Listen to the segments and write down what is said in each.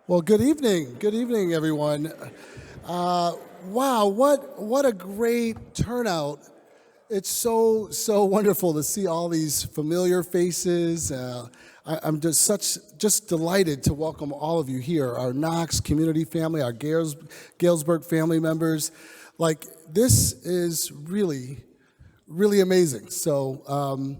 Well, good evening. Good evening, everyone. Wow, what a great turnout. It's so wonderful to see all these familiar faces. I'm just delighted to welcome all of you here, our Knox community family, our Galesburg family members. Like, this is really amazing. So,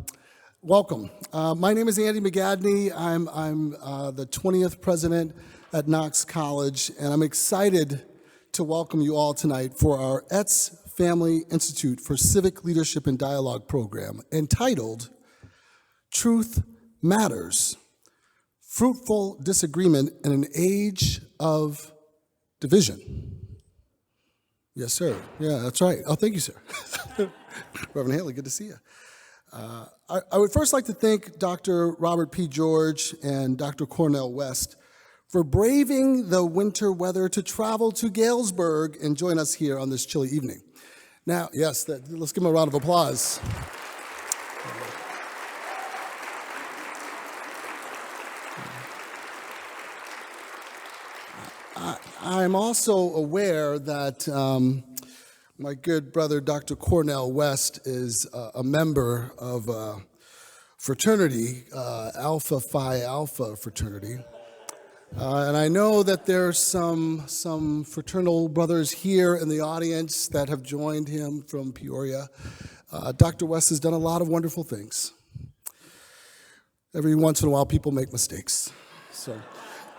welcome. My name is Andy McGadney. I'm the 20th president at Knox College, and I'm excited to welcome you all tonight for our Etz Family Institute for Civic Leadership and Dialogue program, entitled Truth Matters, Fruitful Disagreement in an Age of Division. Yes, sir. Yeah, that's right. Oh, thank you, sir. Reverend Haley, good to see you. I would first like to thank Dr. Robert P. George and Dr. Cornel West for braving the winter weather to travel to Galesburg and join us here on this chilly evening. Now, yes, let's give them a round of applause. I'm also aware that my good brother, Dr. Cornel West, is a member of a fraternity, Alpha Phi Alpha fraternity. And I know that there's some fraternal brothers here in the audience that have joined him from Peoria. Dr. West has done a lot of wonderful things. Every once in a while, people make mistakes. So,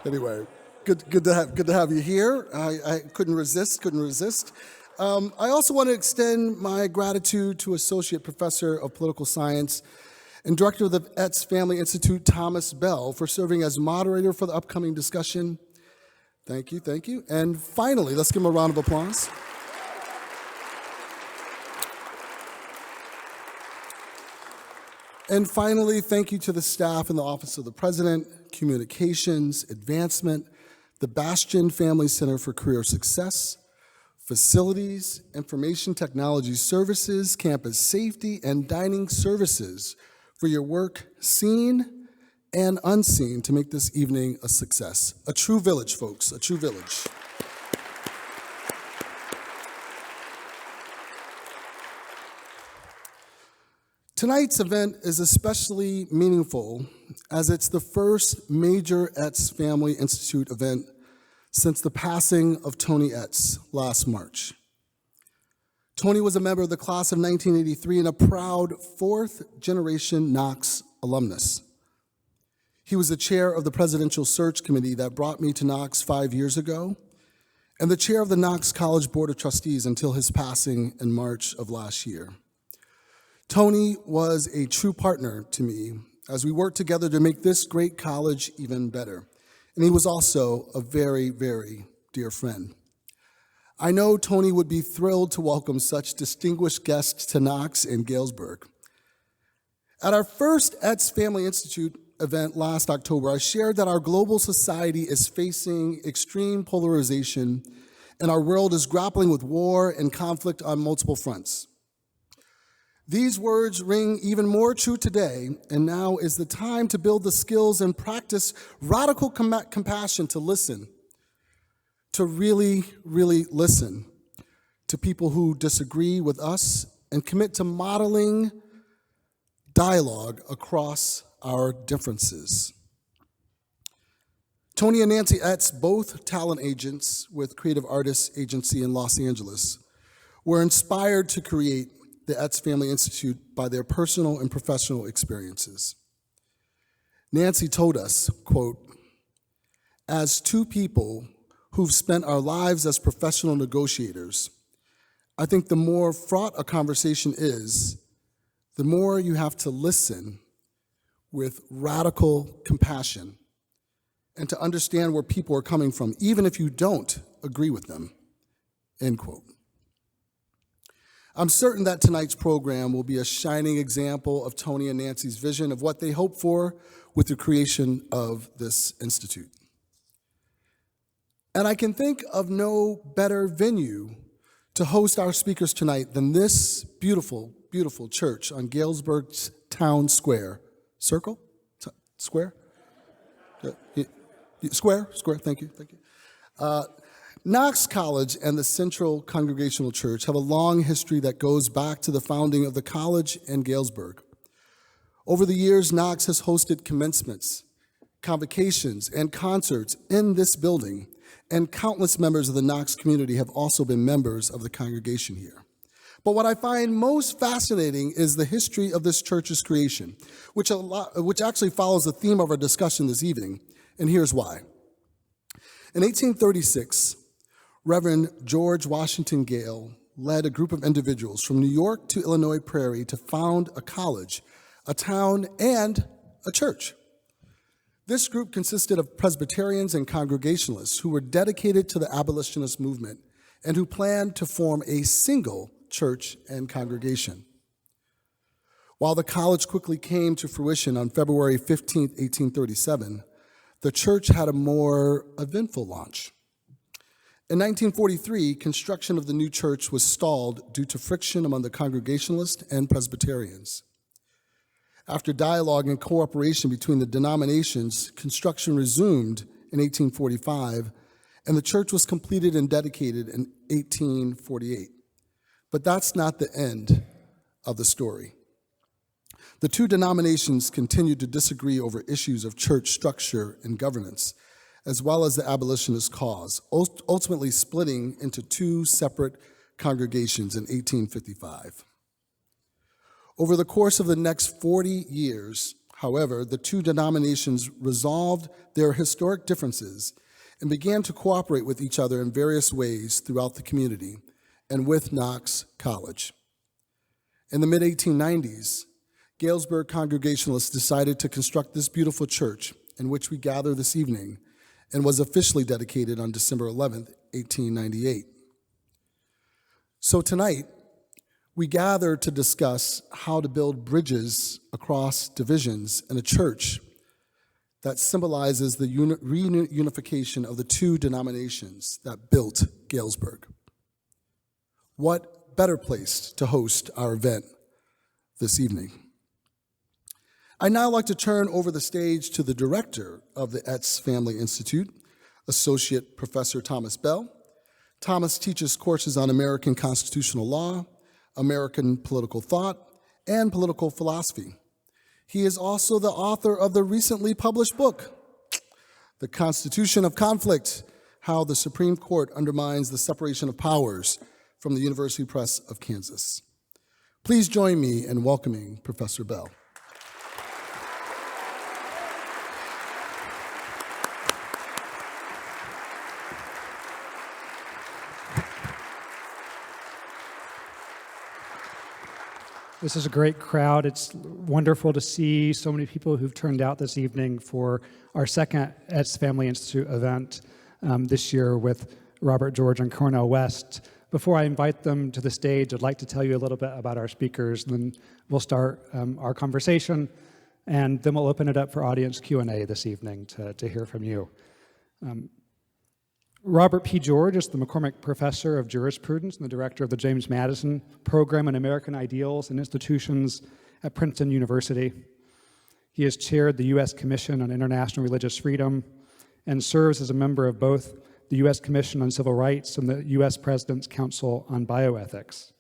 anyway, good to have you here. I couldn't resist. I also want to extend my gratitude to Associate Professor of Political Science and Director of the Etz Family Institute, Thomas Bell, for serving as moderator for the upcoming discussion. Thank you. And finally, let's give him a round of applause. And finally, thank you to the staff in the Office of the President, Communications, Advancement, the Bastion Family Center for Career Success, Facilities, Information Technology Services, Campus Safety, and Dining Services for your work, seen and unseen, to make this evening a success. A true village, folks, a true village. Tonight's event is especially meaningful as it's the first major Etz Family Institute event since the passing of Tony Etz last March. Tony was a member of the class of 1983 and a proud fourth-generation Knox alumnus. He was the chair of the Presidential Search Committee that brought me to Knox 5 years ago, and the chair of the Knox College Board of Trustees until his passing in March of last year. Tony was a true partner to me as we worked together to make this great college even better, and he was also a very, very dear friend. I know Tony would be thrilled to welcome such distinguished guests to Knox and Galesburg. At our first Etz Family Institute event last October, I shared that our global society is facing extreme polarization and our world is grappling with war and conflict on multiple fronts. These words ring even more true today, and now is the time to build the skills and practice radical compassion to listen, to really listen to people who disagree with us and commit to modeling dialogue across our differences. Tony and Nancy Etz, both talent agents with Creative Artists Agency in Los Angeles, were inspired to create the Etz Family Institute by their personal and professional experiences. Nancy told us, quote, "As two people who've spent our lives as professional negotiators, I think the more fraught a conversation is, the more you have to listen with radical compassion and to understand where people are coming from, even if you don't agree with them," end quote. I'm certain that tonight's program will be a shining example of Tony and Nancy's vision of what they hope for with the creation of this institute. And I can think of no better venue to host our speakers tonight than this beautiful, beautiful church on Galesburg's Town Square. Circle? Square? Square, thank you. Knox College and the Central Congregational Church have a long history that goes back to the founding of the college in Galesburg. Over the years, Knox has hosted commencements, convocations, and concerts in this building, and countless members of the Knox community have also been members of the congregation here. But what I find most fascinating is the history of this church's creation, which actually follows the theme of our discussion this evening, and here's why. In 1836, Reverend George Washington Gale led a group of individuals from New York to Illinois Prairie to found a college, a town, and a church. This group consisted of Presbyterians and Congregationalists who were dedicated to the abolitionist movement and who planned to form a single church and congregation. While the college quickly came to fruition on February 15, 1837, the church had a more eventful launch. In 1943, construction of the new church was stalled due to friction among the Congregationalists and Presbyterians. After dialogue and cooperation between the denominations, construction resumed in 1845, and the church was completed and dedicated in 1848. But that's not the end of the story. The two denominations continued to disagree over issues of church structure and governance, as well as the abolitionist cause, ultimately splitting into two separate congregations in 1855. Over the course of the next 40 years, however, the two denominations resolved their historic differences and began to cooperate with each other in various ways throughout the community and with Knox College. In the mid-1890s, Galesburg Congregationalists decided to construct this beautiful church in which we gather this evening and was officially dedicated on December 11th, 1898. So tonight, we gather to discuss how to build bridges across divisions in a church that symbolizes the reunification of the two denominations that built Galesburg. What better place to host our event this evening? I'd now like to turn over the stage to the director of the Etz Family Institute, Associate Professor Thomas Bell. Thomas teaches courses on American constitutional law, American political thought, and political philosophy. He is also the author of the recently published book, The Constitution of Conflict: How the Supreme Court Undermines the Separation of Powers, from the University Press of Kansas. Please join me in welcoming Professor Bell. This is a great crowd. It's wonderful to see so many people who've turned out this evening for our second Etz Family Institute event this year with Robert George and Cornel West. Before I invite them to the stage, I'd like to tell you a little bit about our speakers, and then we'll start our conversation, and then we'll open it up for audience Q&A this evening to hear from you. Robert P. George is the McCormick Professor of Jurisprudence and the director of the James Madison Program in American Ideals and Institutions at Princeton University. He has chaired the U.S. Commission on International Religious Freedom and serves as a member of both the U.S. Commission on Civil Rights and the U.S. President's Council on Bioethics.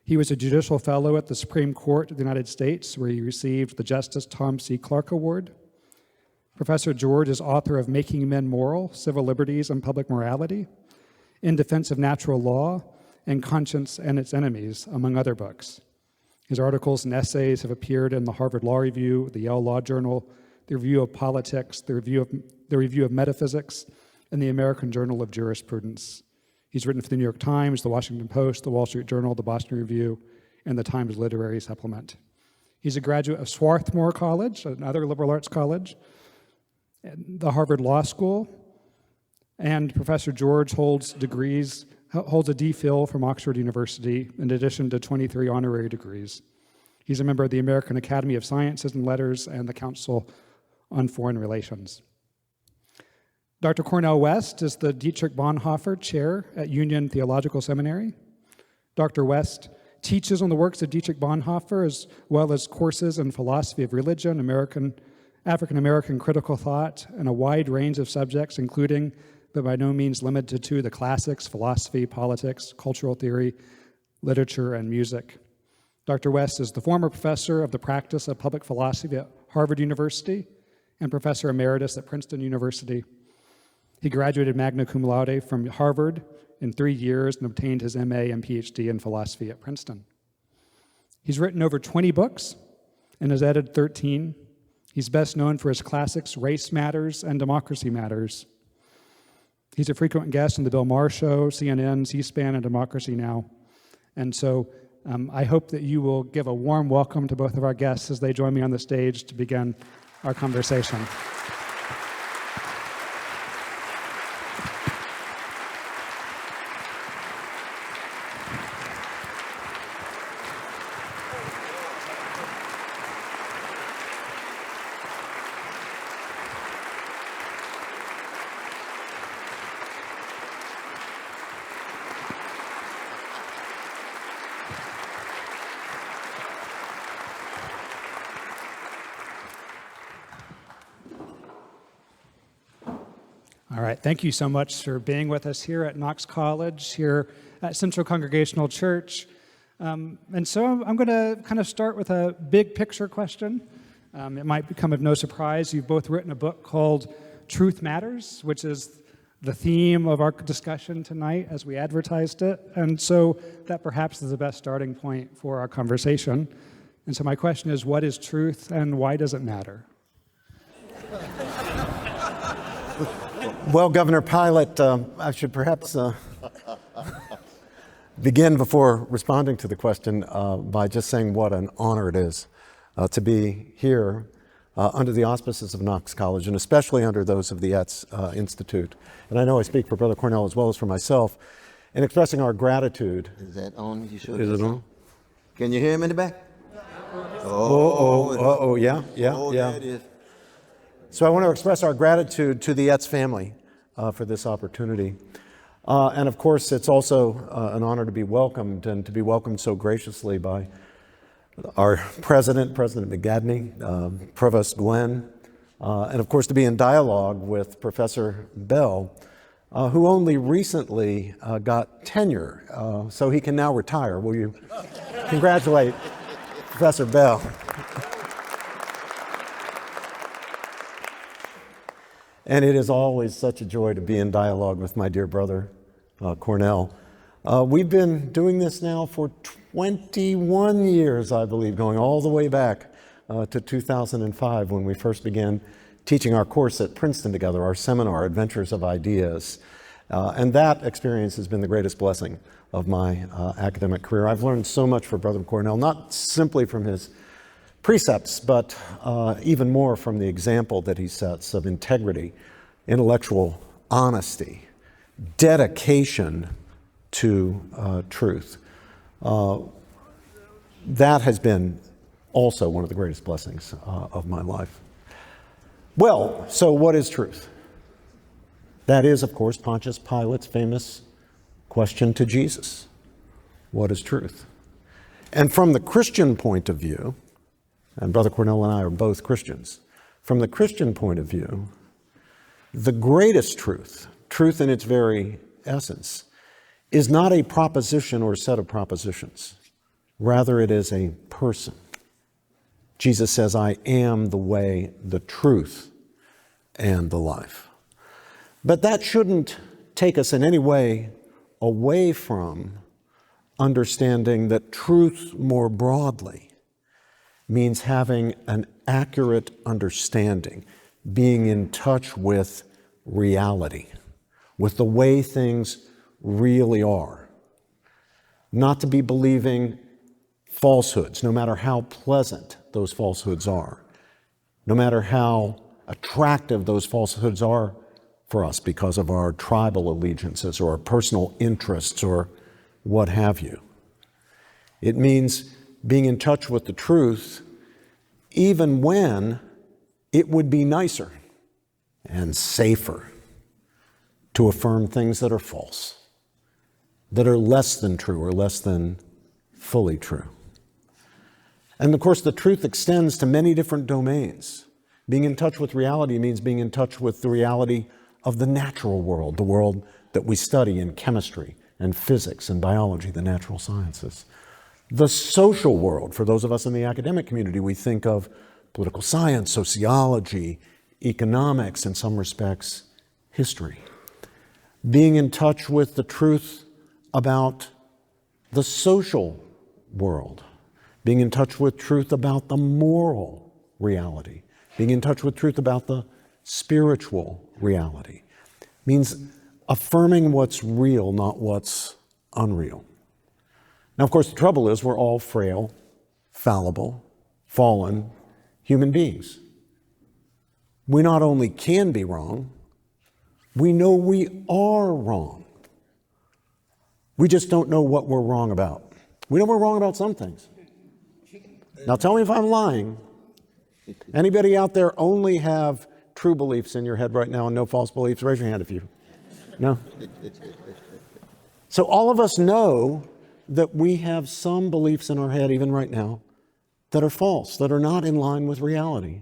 He was a judicial fellow at the Supreme Court of the United States, where he received the Justice Tom C. Clark Award. Professor George is author of Making Men Moral, Civil Liberties and Public Morality, In Defense of Natural Law, and Conscience and Its Enemies, among other books. His articles and essays have appeared in the Harvard Law Review, the Yale Law Journal, the Review of Politics, the Review of Metaphysics, and the American Journal of Jurisprudence. He's written for the New York Times, the Washington Post, the Wall Street Journal, the Boston Review, and the Times Literary Supplement. He's a graduate of Swarthmore College, another liberal arts college, the Harvard Law School, and Professor George holds a DPhil from Oxford University, in addition to 23 honorary degrees. He's a member of the American Academy of Sciences and Letters and the Council on Foreign Relations. Dr. Cornel West is the Dietrich Bonhoeffer Chair at Union Theological Seminary. Dr. West teaches on the works of Dietrich Bonhoeffer, as well as courses in philosophy of religion, American African American critical thought in a wide range of subjects, including, but by no means limited to, the classics, philosophy, politics, cultural theory, literature, and music. Dr. West is the former professor of the practice of public philosophy at Harvard University and professor emeritus at Princeton University. He graduated magna cum laude from Harvard in 3 years and obtained his MA and PhD in philosophy at Princeton. He's written over 20 books and has edited 13. He's best known for his classics, Race Matters and Democracy Matters. He's a frequent guest on The Bill Maher Show, CNN, C-SPAN, and Democracy Now! And so I hope that you will give a warm welcome to both of our guests as they join me on the stage to begin our conversation. All right, thank you so much for being with us here at Knox College, here at Central Congregational Church. And so I'm going to kind of start with a big picture question. It might become of no surprise. You've both written a book called Truth Matters, which is the theme of our discussion tonight as we advertised it. And so that perhaps is the best starting point for our conversation. And so my question is, what is truth and why does it matter? Well, Governor Pilot, I should perhaps begin before responding to the question by just saying what an honor it is to be here under the auspices of Knox College, and especially under those of the Etz Institute. And I know I speak for Brother Cornel as well as for myself in expressing our gratitude. Is that on? You sure? Is it on? Can you hear him in the back? Yeah. There it is. So I want to express our gratitude to the Etz family for this opportunity. And of course, it's also an honor to be welcomed, and to be welcomed so graciously by our President McGadney, Provost Glenn, and of course to be in dialogue with Professor Bell, who only recently got tenure, so he can now retire. Will you congratulate Professor Bell? And it is always such a joy to be in dialogue with my dear brother, Cornel. We've been doing this now for 21 years, I believe, going all the way back to 2005 when we first began teaching our course at Princeton together, our seminar, Adventures of Ideas. And that experience has been the greatest blessing of my academic career. I've learned so much from Brother Cornel, not simply from his precepts, but even more from the example that he sets of integrity, intellectual honesty, dedication to truth. That has been also one of the greatest blessings of my life. Well, so what is truth? That is, of course, Pontius Pilate's famous question to Jesus. What is truth? And from the Christian point of view, and Brother Cornel and I are both Christians, from the Christian point of view, the greatest truth, truth in its very essence, is not a proposition or set of propositions. Rather, it is a person. Jesus says, I am the way, the truth, and the life. But that shouldn't take us in any way away from understanding that truth more broadly means having an accurate understanding, being in touch with reality, with the way things really are. Not to be believing falsehoods, no matter how pleasant those falsehoods are, no matter how attractive those falsehoods are for us because of our tribal allegiances or our personal interests or what have you. It means being in touch with the truth even when it would be nicer and safer to affirm things that are false, that are less than true or less than fully true. And of course, the truth extends to many different domains. Being in touch with reality means being in touch with the reality of the natural world, the world that we study in chemistry and physics and biology, the natural sciences. The social world, for those of us in the academic community, we think of political science, sociology, economics, in some respects, history. Being in touch with the truth about the social world. Being in touch with truth about the moral reality. Being in touch with truth about the spiritual reality. Means affirming what's real, not what's unreal. Now, of course, the trouble is we're all frail, fallible, fallen human beings. We not only can be wrong, we know we are wrong. We just don't know what we're wrong about. We know we're wrong about some things. Now tell me if I'm lying. Anybody out there only have true beliefs in your head right now and no false beliefs? Raise your hand if you. No? So all of us know that we have some beliefs in our head, even right now, that are false, that are not in line with reality.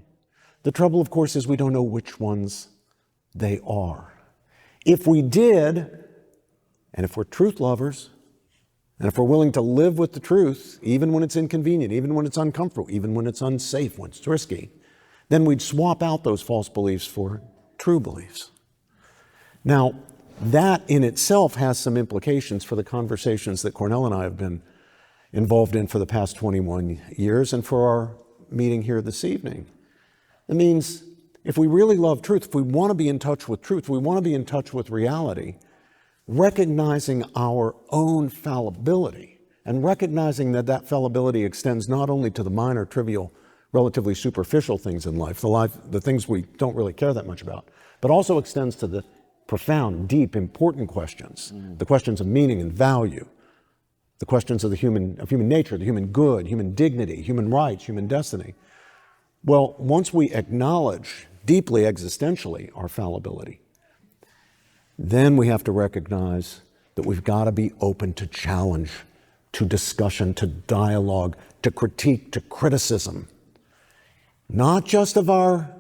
The trouble, of course, is we don't know which ones they are. If we did, and if we're truth lovers, and if we're willing to live with the truth, even when it's inconvenient, even when it's uncomfortable, even when it's unsafe, when it's risky, then we'd swap out those false beliefs for true beliefs. Now, that in itself has some implications for the conversations that Cornel and I have been involved in for the past 21 years and for our meeting here this evening. It means if we really love truth, if we want to be in touch with truth, we want to be in touch with reality, recognizing our own fallibility and recognizing that that fallibility extends not only to the minor, trivial, relatively superficial things in life, the things we don't really care that much about, but also extends to the profound, deep, important questions, the questions of meaning and value, the questions of human nature, the human good, human dignity, human rights, human destiny. Well, once we acknowledge deeply existentially our fallibility, then we have to recognize that we've got to be open to challenge, to discussion, to dialogue, to critique, to criticism, not just of our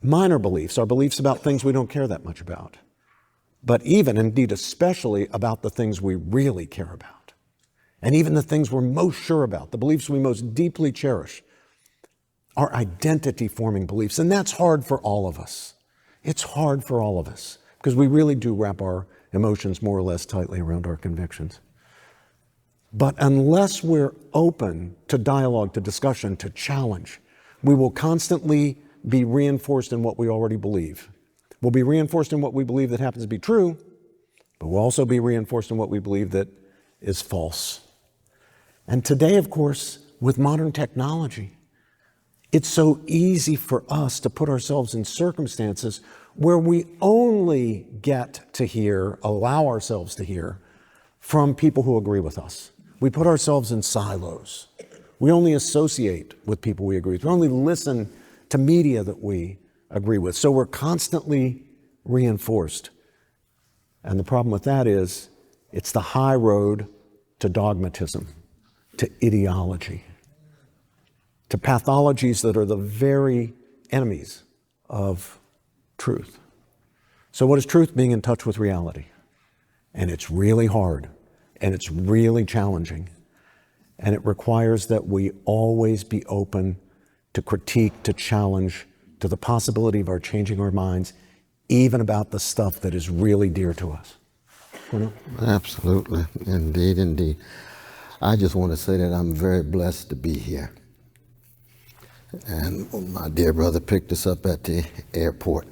minor beliefs, our beliefs about things we don't care that much about, but even, indeed, especially about the things we really care about, and even the things we're most sure about, the beliefs we most deeply cherish, our identity-forming beliefs. And that's hard for all of us. It's hard for all of us because we really do wrap our emotions more or less tightly around our convictions. But unless we're open to dialogue, to discussion, to challenge, we will constantly be reinforced in what we already believe. We'll be reinforced in what we believe that happens to be true, but we'll also be reinforced in what we believe that is false. And today, of course, with modern technology, it's so easy for us to put ourselves in circumstances where we only get to hear, allow ourselves to hear, from people who agree with us. We put ourselves in silos. We only associate with people we agree with. We only listen to media that we agree with. So we're constantly reinforced. And the problem with that is it's the high road to dogmatism, to ideology, to pathologies that are the very enemies of truth. So what is truth? Being in touch with reality. And it's really hard, and it's really challenging, and it requires that we always be open to critique, to challenge, to the possibility of our changing our minds, even about the stuff that is really dear to us. Cornel? Absolutely. Indeed, indeed. I just want to say that I'm very blessed to be here. And my dear brother picked us up at the airport.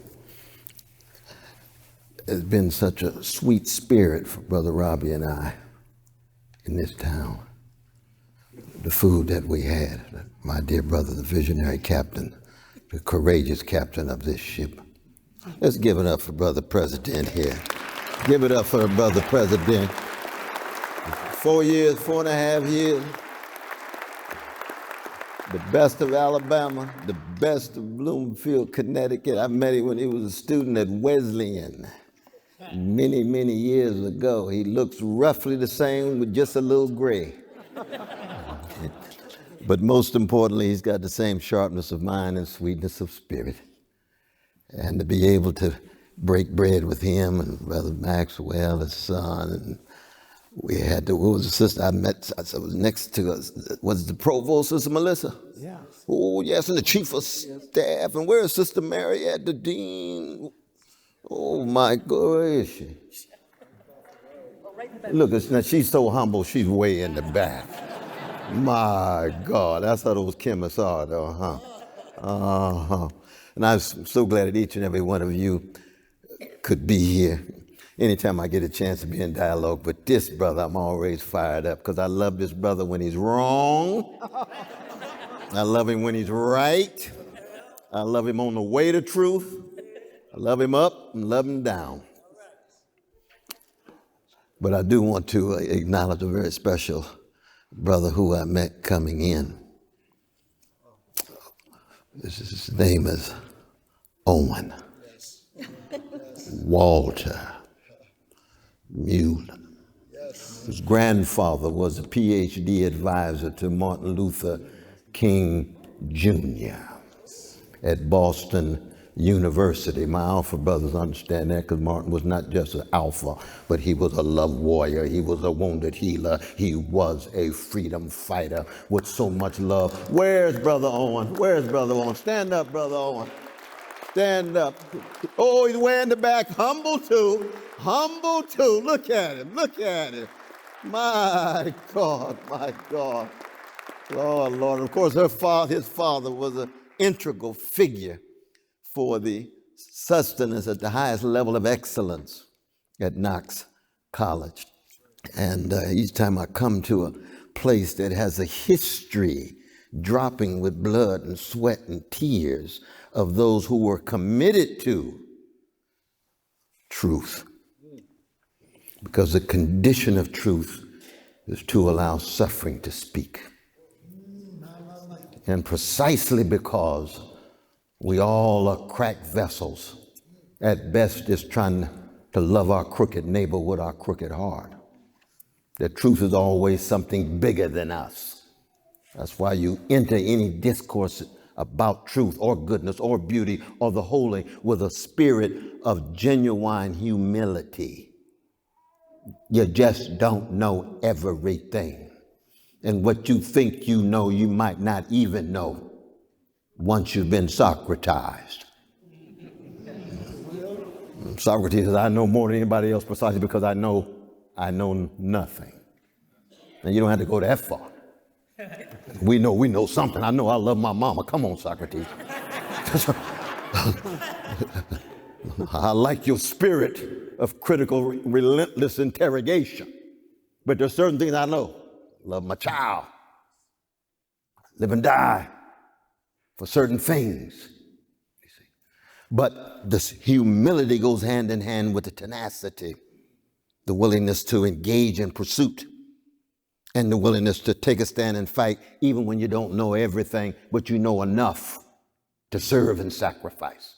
It's been such a sweet spirit for Brother Robbie and I in this town. The food that we had, my dear brother, the visionary captain, the courageous captain of this ship. Let's give it up for Brother President here. Give it up for the Brother President. 4.5 years. The best of Alabama, the best of Bloomfield, Connecticut. I met him when he was a student at Wesleyan many, many years ago. He looks roughly the same with just a little gray. But most importantly, he's got the same sharpness of mind and sweetness of spirit. And to be able to break bread with him and Brother Maxwell, his son, and we had what was the sister I met, I was next to us, was the provost, Sister Melissa? Yeah. Oh, yes, and the chief of staff, and where's Sister Mary at the dean? Oh, my God, where is she? Look, now she's so humble, she's way in the back. My God, that's how those chemists are, though, huh? Uh-huh. And I'm so glad that each and every one of you could be here. Anytime I get a chance to be in dialogue with this brother, I'm always fired up because I love this brother when he's wrong. I love him when he's right. I love him on the way to truth. I love him up and love him down. But I do want to acknowledge a very special brother who I met coming in. His name is Owen Walter Mueller. His grandfather was a PhD advisor to Martin Luther King Jr. at Boston University. My Alpha brothers understand that because Martin was not just an alpha, but he was a love warrior. He was a wounded healer. He was a freedom fighter with so much love. Where's Brother Owen? Where's Brother Owen? Stand up, Brother Owen. Stand up. Oh, he's way in the back. Humble too. Humble too. Look at him. Look at him. My God. My God. Lord, Lord. Of course, his father was an integral figure for the sustenance at the highest level of excellence at Knox College. And each time I come to a place that has a history dropping with blood and sweat and tears of those who were committed to truth. Because the condition of truth is to allow suffering to speak. And precisely because we all are cracked vessels, at best just trying to love our crooked neighbor with our crooked heart. That truth is always something bigger than us. That's why you enter any discourse about truth or goodness or beauty or the holy with a spirit of genuine humility. You just don't know everything. And what you think you know, you might not even know once you've been Socratized. Socrates says, I know more than anybody else precisely because I know nothing. And you don't have to go that far. We know something. I know I love my mama. Come on, Socrates. I like your spirit of critical, relentless interrogation. But there's certain things I know. Love my child. Live and die for certain things. You see. But this humility goes hand in hand with the tenacity, the willingness to engage in pursuit, and the willingness to take a stand and fight even when you don't know everything, but you know enough to serve and sacrifice.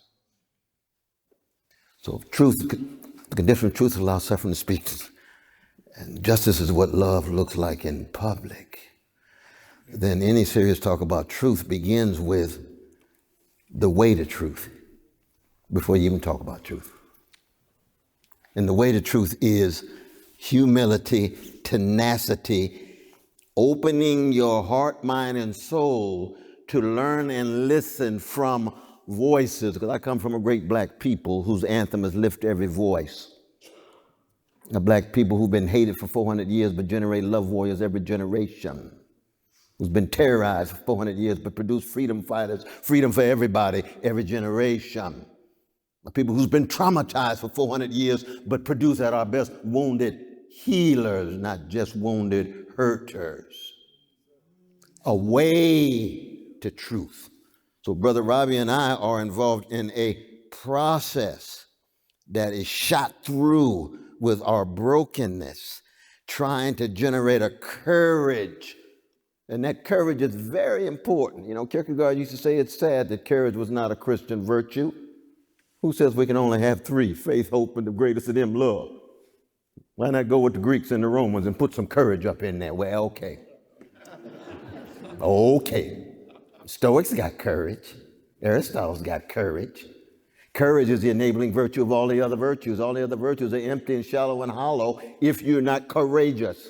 So truth, the condition of truth allows suffering to speak. And justice is what love looks like in public. Then any serious talk about truth begins with the way to truth before you even talk about truth. And the way to truth is humility, tenacity, opening your heart, mind, and soul to learn and listen from voices. Because I come from a great black people whose anthem is lift every voice. A black people who've been hated for 400 years but generate love warriors every generation. Who's been terrorized for 400 years but produce freedom fighters, freedom for everybody, every generation. A people who's been traumatized for 400 years but produce at our best wounded healers, not just wounded hurters. A way to truth. So Brother Robbie and I are involved in a process that is shot through with our brokenness, trying to generate a courage. And that courage is very important. You know, Kierkegaard used to say it's sad that courage was not a Christian virtue. Who says we can only have three? Faith, hope, and the greatest of them, love. Why not go with the Greeks and the Romans and put some courage up in there? Well, okay. Okay. Stoics got courage. Aristotle's got courage. Courage is the enabling virtue of all the other virtues. All the other virtues are empty and shallow and hollow if you're not courageous.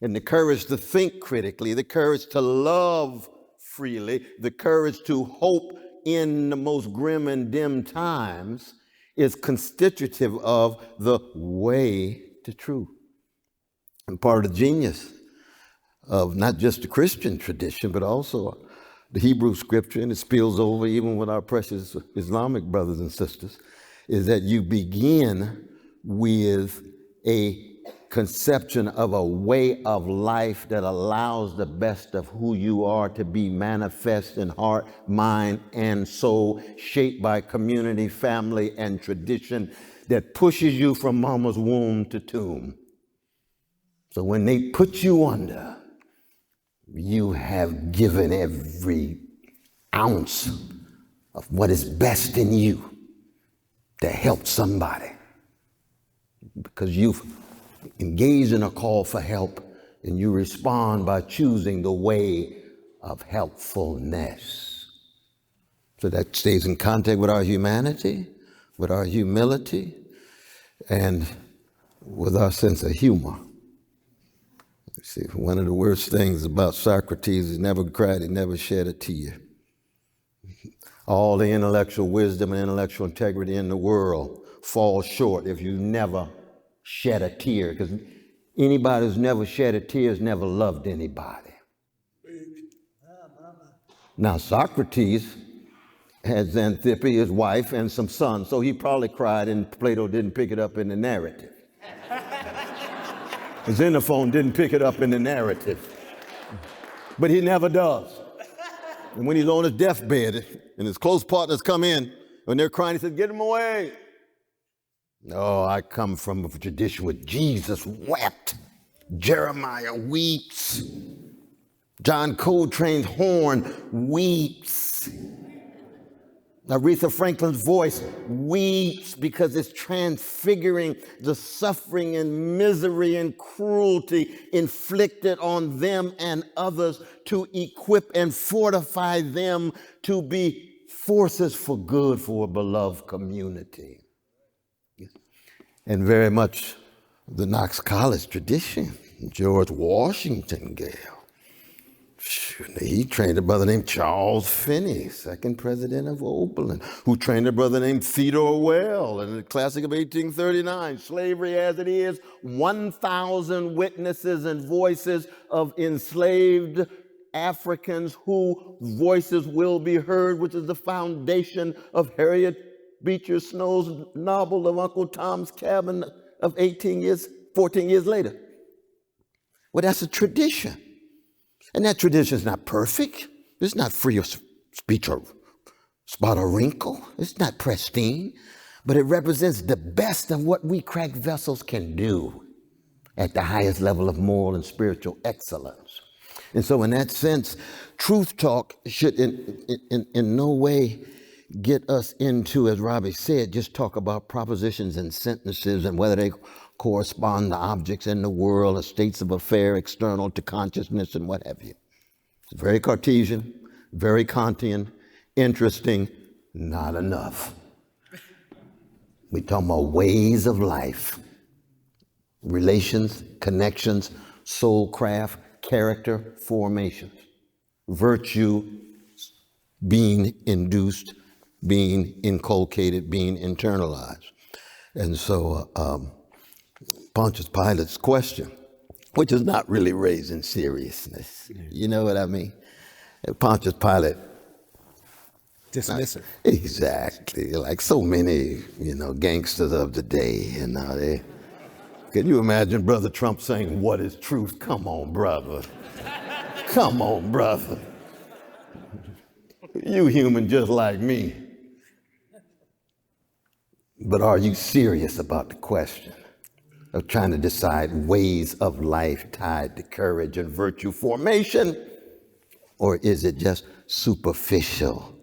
And the courage to think critically, the courage to love freely, the courage to hope in the most grim and dim times is constitutive of the way to truth. And part of the genius of not just the Christian tradition, but also the Hebrew scripture, and it spills over even with our precious Islamic brothers and sisters, is that you begin with a conception of a way of life that allows the best of who you are to be manifest in heart, mind, and soul, shaped by community, family, and tradition that pushes you from mama's womb to tomb. So when they put you under, you have given every ounce of what is best in you to help somebody, because you've engaged in a call for help and you respond by choosing the way of helpfulness. So that stays in contact with our humanity, with our humility, and with our sense of humor. See, one of the worst things about Socrates, he never cried, he never shed a tear. All the intellectual wisdom and intellectual integrity in the world falls short if you never shed a tear, because anybody who's never shed a tear has never loved anybody. Now, Socrates had Xanthippe, his wife, and some sons, so he probably cried and Plato didn't pick it up in the narrative. Xenophon didn't pick it up in the narrative, but he never does. And when he's on his deathbed and his close partners come in, when they're crying, he says, "Get them away." No, I come from a tradition where Jesus wept, Jeremiah weeps, John Coltrane's horn weeps, Aretha Franklin's voice weeps, because it's transfiguring the suffering and misery and cruelty inflicted on them and others to equip and fortify them to be forces for good for a beloved community. And very much the Knox College tradition, George Washington Gale. He trained a brother named Charles Finney, second president of Oberlin, who trained a brother named Theodore Well in the classic of 1839, Slavery as It Is, 1,000 witnesses and voices of enslaved Africans whose voices will be heard, which is the foundation of Harriet Beecher Snow's novel of Uncle Tom's Cabin of 14 years later. Well, that's a tradition. And that tradition is not perfect. It's not free of speech or spot or wrinkle. It's not pristine, but it represents the best of what we cracked vessels can do at the highest level of moral and spiritual excellence. And so in that sense, truth talk should in no way get us into, as Robbie said, just talk about propositions and sentences and whether they correspond to objects in the world or states of affair external to consciousness and what have you. It's very Cartesian, very Kantian, interesting, not enough. We're talking about ways of life, relations, connections, soul craft, character formations, virtue being induced, being inculcated, being internalized. And so Pontius Pilate's question, which is not really raised in seriousness, you know what I mean? Pontius Pilate, dismissive. Exactly, like so many, gangsters of the day. Can you imagine Brother Trump saying, "What is truth?" Come on, brother. Come on, brother. You human just like me. But are you serious about the question of trying to decide ways of life tied to courage and virtue formation? Or is it just superficial,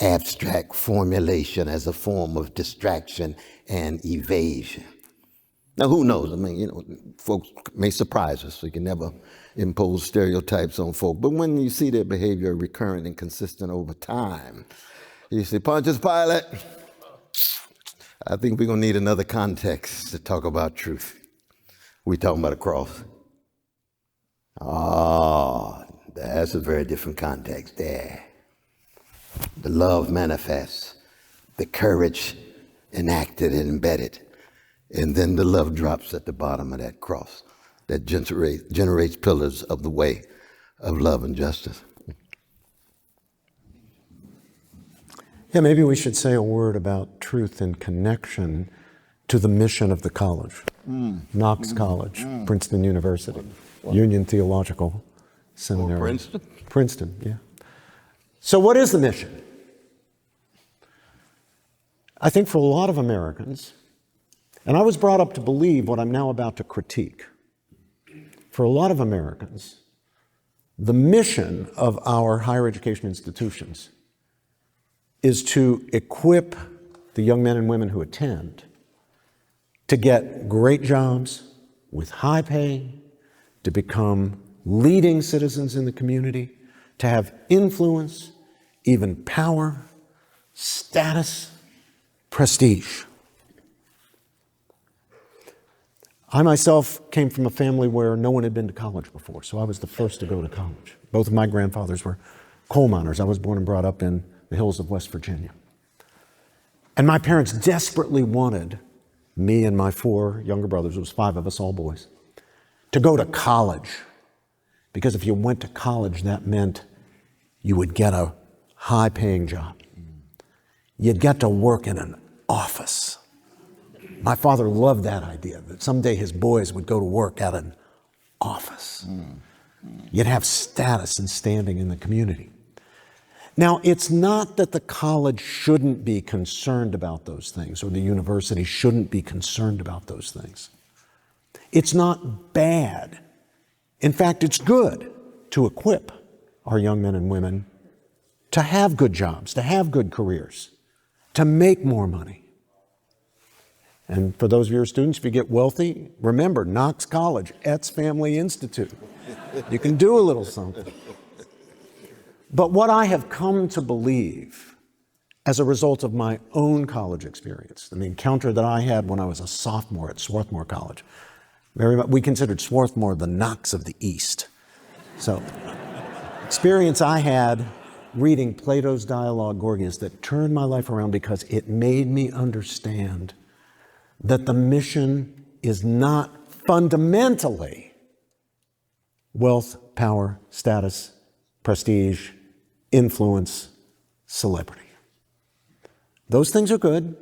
abstract formulation as a form of distraction and evasion? Now, who knows? I mean, folks may surprise us. We can never impose stereotypes on folk. But when you see their behavior recurrent and consistent over time, you say, Pontius Pilate, I think we're going to need another context to talk about truth. We're talking about a cross. Oh, that's a very different context there. The love manifests, the courage enacted and embedded, and then the love drops at the bottom of that cross that generates pillars of the way of love and justice. Yeah, maybe we should say a word about truth in connection to the mission of the college. Knox College, Princeton University, Union Theological Seminary. Princeton? Princeton, yeah. So what is the mission? I think for a lot of Americans, and I was brought up to believe what I'm now about to critique. For a lot of Americans, the mission of our higher education institutions is to equip the young men and women who attend to get great jobs with high pay, to become leading citizens in the community, to have influence, even power, status, prestige. I myself came from a family where no one had been to college before, so I was the first to go to college. Both of my grandfathers were coal miners. I was born and brought up in the hills of West Virginia. And my parents desperately wanted me and my 4 younger brothers, it was 5 of us, all boys, to go to college. Because if you went to college, that meant you would get a high-paying job. You'd get to work in an office. My father loved that idea, that someday his boys would go to work at an office. You'd have status and standing in the community. Now, it's not that the college shouldn't be concerned about those things, or the university shouldn't be concerned about those things. It's not bad. In fact, it's good to equip our young men and women to have good jobs, to have good careers, to make more money. And for those of your students, if you get wealthy, remember, Knox College, Etz Family Institute. You can do a little something. But what I have come to believe as a result of my own college experience, the encounter that I had when I was a sophomore at Swarthmore College, we considered Swarthmore the Knox of the East. So, experience I had reading Plato's Dialogue Gorgias that turned my life around because it made me understand that the mission is not fundamentally wealth, power, status, prestige, influence, celebrity. Those things are good.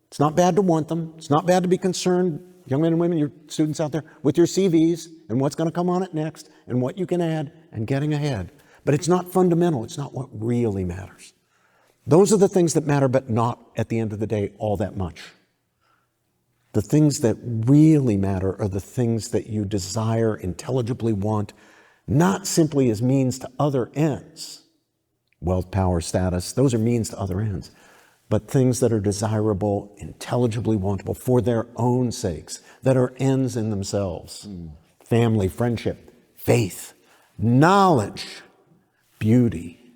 It's not bad to want them. It's not bad to be concerned, young men and women, your students out there, with your CVs and what's going to come on it next and what you can add and getting ahead. But it's not fundamental. It's not what really matters. Those are the things that matter, but not, at the end of the day, all that much. The things that really matter are the things that you desire, intelligibly want, not simply as means to other ends. Wealth, power, status, those are means to other ends. But things that are desirable, intelligibly wantable for their own sakes, that are ends in themselves. Family, friendship, faith, knowledge, beauty,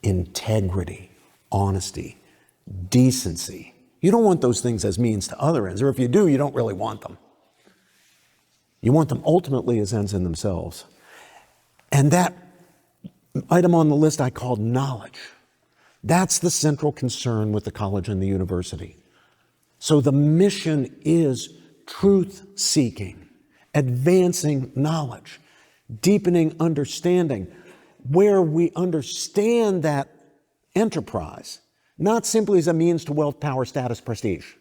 integrity, honesty, decency. You don't want those things as means to other ends, or if you do, you don't really want them. You want them ultimately as ends in themselves. And that item on the list I called knowledge. That's the central concern with the college and the university. So the mission is truth-seeking, advancing knowledge, deepening understanding, where we understand that enterprise, not simply as a means to wealth, power, status, prestige,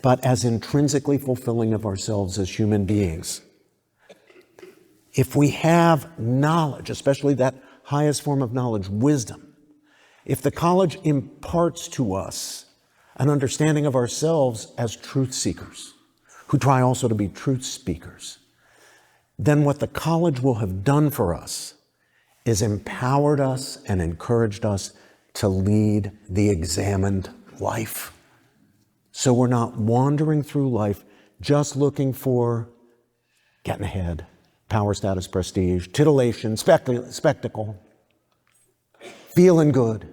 but as intrinsically fulfilling of ourselves as human beings. If we have knowledge, especially that highest form of knowledge, wisdom, if the college imparts to us an understanding of ourselves as truth seekers, who try also to be truth speakers, then what the college will have done for us is empowered us and encouraged us to lead the examined life. So we're not wandering through life just looking for getting ahead, power, status, prestige, titillation, spectacle, feeling good.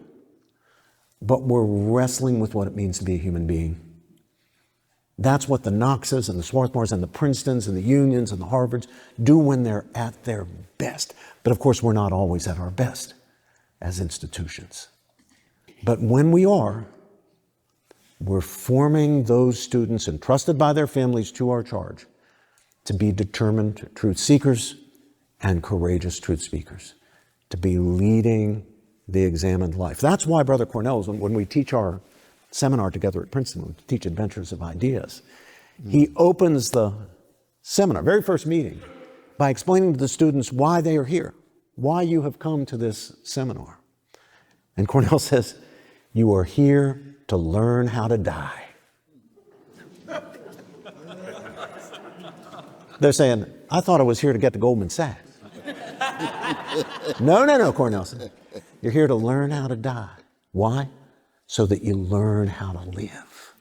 But we're wrestling with what it means to be a human being. That's what the Knoxes and the Swarthmores and the Princetons and the Unions and the Harvards do when they're at their best. But of course, we're not always at our best as institutions. But when we are, we're forming those students entrusted by their families to our charge to be determined truth seekers and courageous truth speakers, to be leading the examined life. That's why Brother Cornel, when we teach our seminar together at Princeton, we teach Adventures of Ideas, he opens the seminar, very first meeting, by explaining to the students why they are here, why you have come to this seminar. And Cornel says, you are here to learn how to die. They're saying, I thought I was here to get to Goldman Sachs. No, Cornel said, you're here to learn how to die. Why? So that you learn how to live.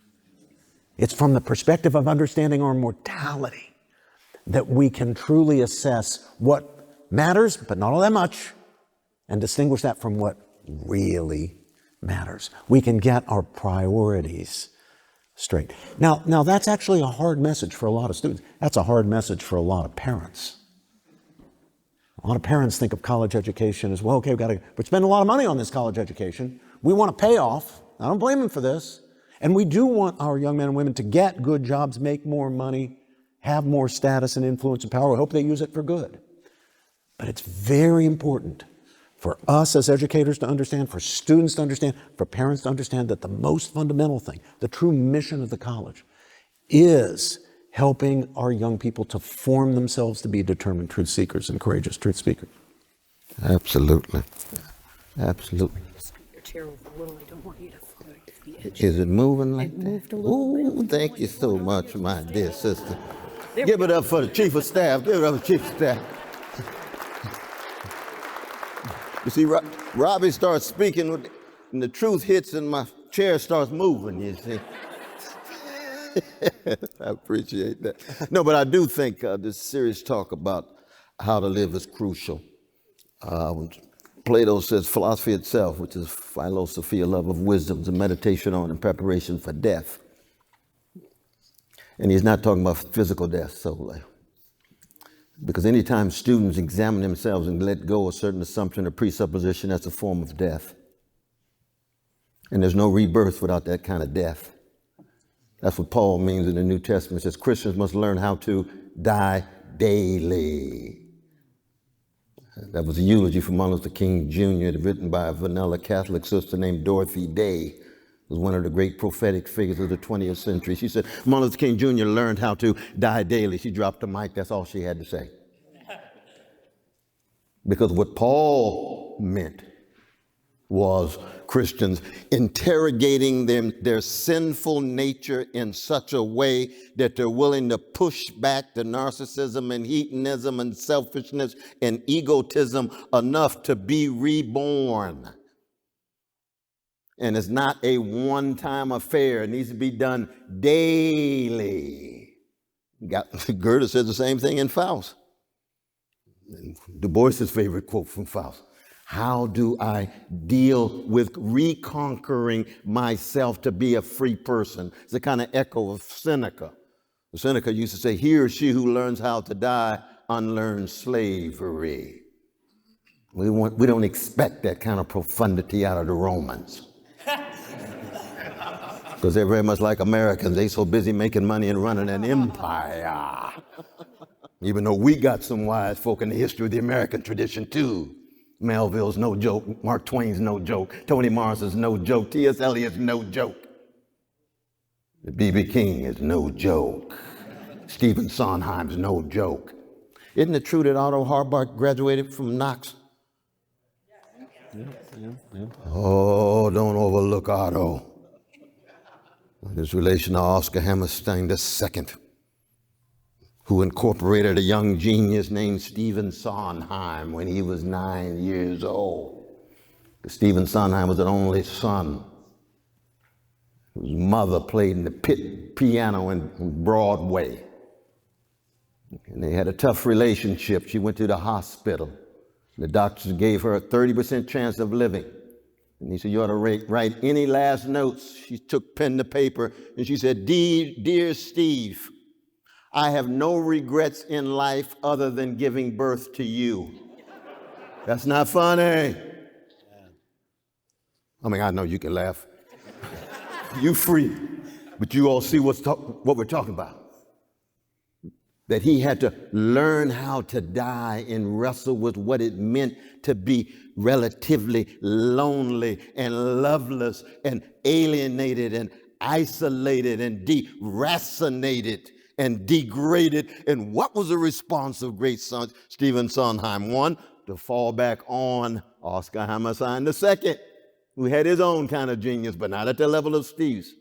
It's from the perspective of understanding our mortality that we can truly assess what matters, but not all that much, and distinguish that from what really matters. We can get our priorities straight. Now that's actually a hard message for a lot of students. That's a hard message for a lot of parents. A lot of parents think of college education as, well, okay, we spend a lot of money on this college education. We want to pay off. I don't blame them for this. And we do want our young men and women to get good jobs, make more money, have more status and influence and power. We hope they use it for good. But it's very important for us as educators to understand, for students to understand, for parents to understand that the most fundamental thing, the true mission of the college, is helping our young people to form themselves to be determined truth seekers and courageous truth speakers. Absolutely. Absolutely. Your chair was a little, I don't want you to fall off the edge. Is it moving like that? Moved a little Ooh, thank you so much, my dear sister. Give it up for the Chief of Staff. Give it up for the Chief of Staff. You see, Robbie starts speaking, and the truth hits, and my chair starts moving, you see. I appreciate that. No, but I do think this serious talk about how to live is crucial. Plato says philosophy itself, which is philosophy, a love of wisdom, is a meditation on and preparation for death. And he's not talking about physical death solely. Because anytime students examine themselves and let go of a certain assumption or presupposition, that's a form of death. And there's no rebirth without that kind of death. That's what Paul means in the New Testament. It says Christians must learn how to die daily. That was a eulogy for Martin Luther King Jr., written by a vanilla Catholic sister named Dorothy Day, who was one of the great prophetic figures of the 20th century. She said Martin Luther King Jr. learned how to die daily. She dropped the mic. That's all she had to say. Because what Paul meant was Christians interrogating their sinful nature in such a way that they're willing to push back the narcissism and hedonism and selfishness and egotism enough to be reborn. And it's not a one-time affair. It needs to be done daily. Goethe says the same thing in Faust. Du Bois's favorite quote from Faust. How do I deal with reconquering myself to be a free person? It's a kind of echo of Seneca. Seneca used to say, he or she who learns how to die unlearns slavery. We don't expect that kind of profundity out of the Romans. Because they're very much like Americans. They're so busy making money and running an empire. Even though we got some wise folk in the history of the American tradition too. Melville's no joke, Mark Twain's no joke, Toni Morrison's no joke, T.S. Eliot's no joke. B.B. King is no joke. Stephen Sondheim's no joke. Isn't it true that Otto Harbach graduated from Knox? Yeah. Oh, don't overlook Otto. His relation to Oscar Hammerstein II, who incorporated a young genius named Stephen Sondheim when he was 9 years old. Stephen Sondheim was an only son. whose mother played in the pit piano in Broadway. And they had a tough relationship. She went to the hospital. The doctors gave her a 30% chance of living. And he said, you ought to write any last notes. She took pen to paper and she said, Dear Steve, I have no regrets in life other than giving birth to you. That's not funny. I mean, I know you can laugh. You free, but you all see what we're talking about. That he had to learn how to die and wrestle with what it meant to be relatively lonely and loveless and alienated and isolated and deracinated and degraded. And what was the response of great son Stephen Sondheim? One, to fall back on Oscar Hammerstein II, who had his own kind of genius, but not at the level of Steve's.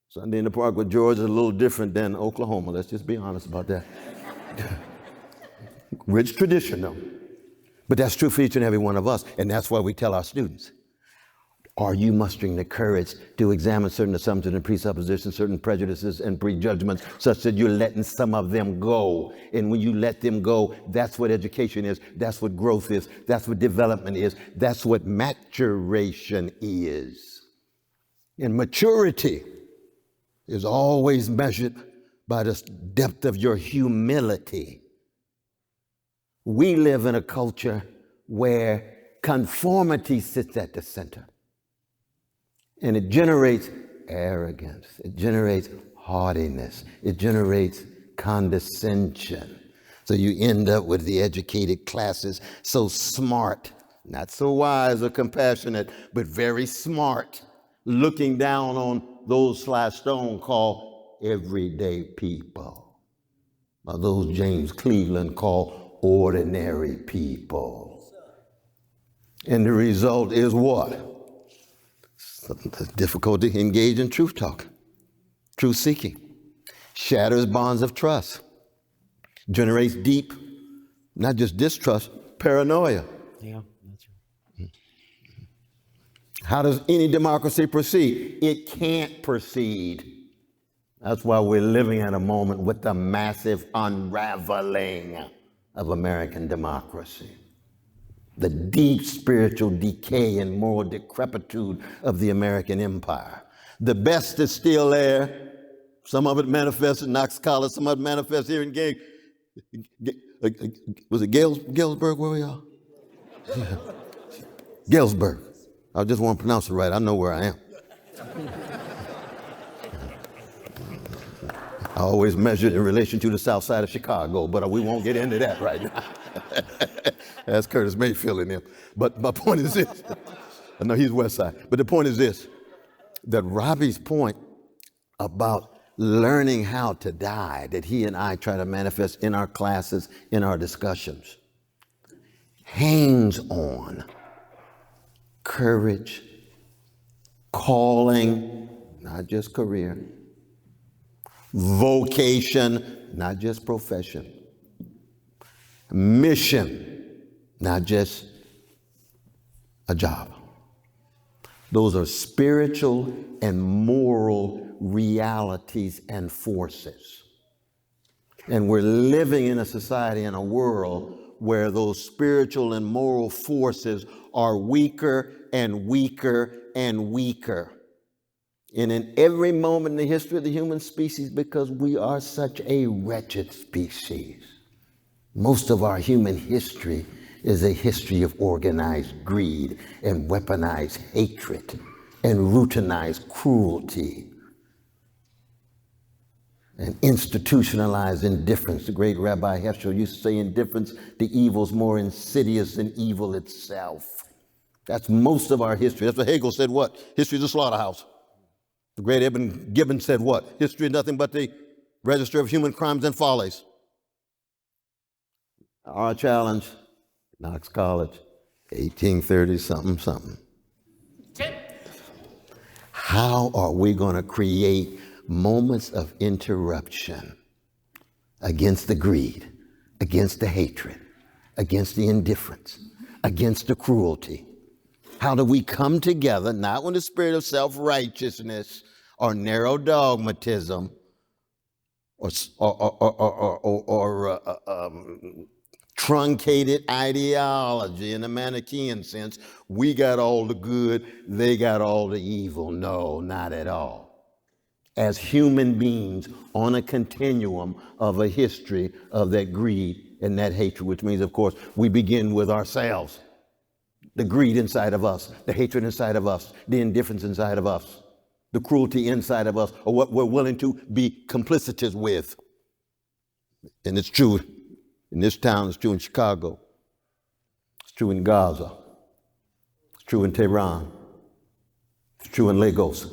Sunday in the Park with George is a little different than Oklahoma. Let's just be honest about that. Rich tradition, though. But that's true for each and every one of us, and that's why we tell our students, are you mustering the courage to examine certain assumptions and presuppositions, certain prejudices and prejudgments, such that you're letting some of them go? And when you let them go, that's what education is, that's what growth is, that's what development is, that's what maturation is. And maturity is always measured by the depth of your humility. We live in a culture where conformity sits at the center. And it generates arrogance, it generates haughtiness, it generates condescension. So you end up with the educated classes so smart, not so wise or compassionate, but very smart, looking down on those Sly Stone call everyday people, or those James Cleveland call ordinary people. And the result is what? Difficulty to engage in truth talk, truth seeking, shatters bonds of trust, generates deep, not just distrust, paranoia. Yeah, that's right. How does any democracy proceed? It can't proceed. That's why we're living at a moment with the massive unraveling of American democracy. The deep spiritual decay and moral decrepitude of the American empire. The best is still there. Some of it manifests in Knox College, some of it manifests here in was it Galesburg, where we are? Galesburg. I just want to pronounce it right. I know where I am. I always measured in relation to the south side of Chicago, but we won't get into that right now. That's Curtis Mayfield in him. But my point is this. I know he's west side. But the point is this, that Robbie's point about learning how to die, that he and I try to manifest in our classes, in our discussions, hangs on courage, calling, not just career, vocation, not just profession, mission, not just a job. Those are spiritual and moral realities and forces. And we're living in a society and a world where those spiritual and moral forces are weaker and weaker and weaker. And in every moment in the history of the human species, because we are such a wretched species, most of our human history is a history of organized greed and weaponized hatred and routinized cruelty and institutionalized indifference. The great Rabbi Heschel used to say, indifference to evil is more insidious than evil itself. That's most of our history. That's what Hegel said, what? History is a slaughterhouse. The great Ibn Gibbon said what? History is nothing but the register of human crimes and follies. Our challenge, Knox College, 1830 something something. How are we going to create moments of interruption against the greed, against the hatred, against the indifference, against the cruelty? How do we come together, not with the spirit of self-righteousness or narrow dogmatism or truncated ideology in a Manichaean sense. We got all the good, they got all the evil. No, not at all. As human beings on a continuum of a history of that greed and that hatred, which means, of course, we begin with ourselves. The greed inside of us, the hatred inside of us, the indifference inside of us, the cruelty inside of us, or what we're willing to be complicitous with. And it's true in this town, it's true in Chicago, it's true in Gaza, it's true in Tehran, it's true in Lagos,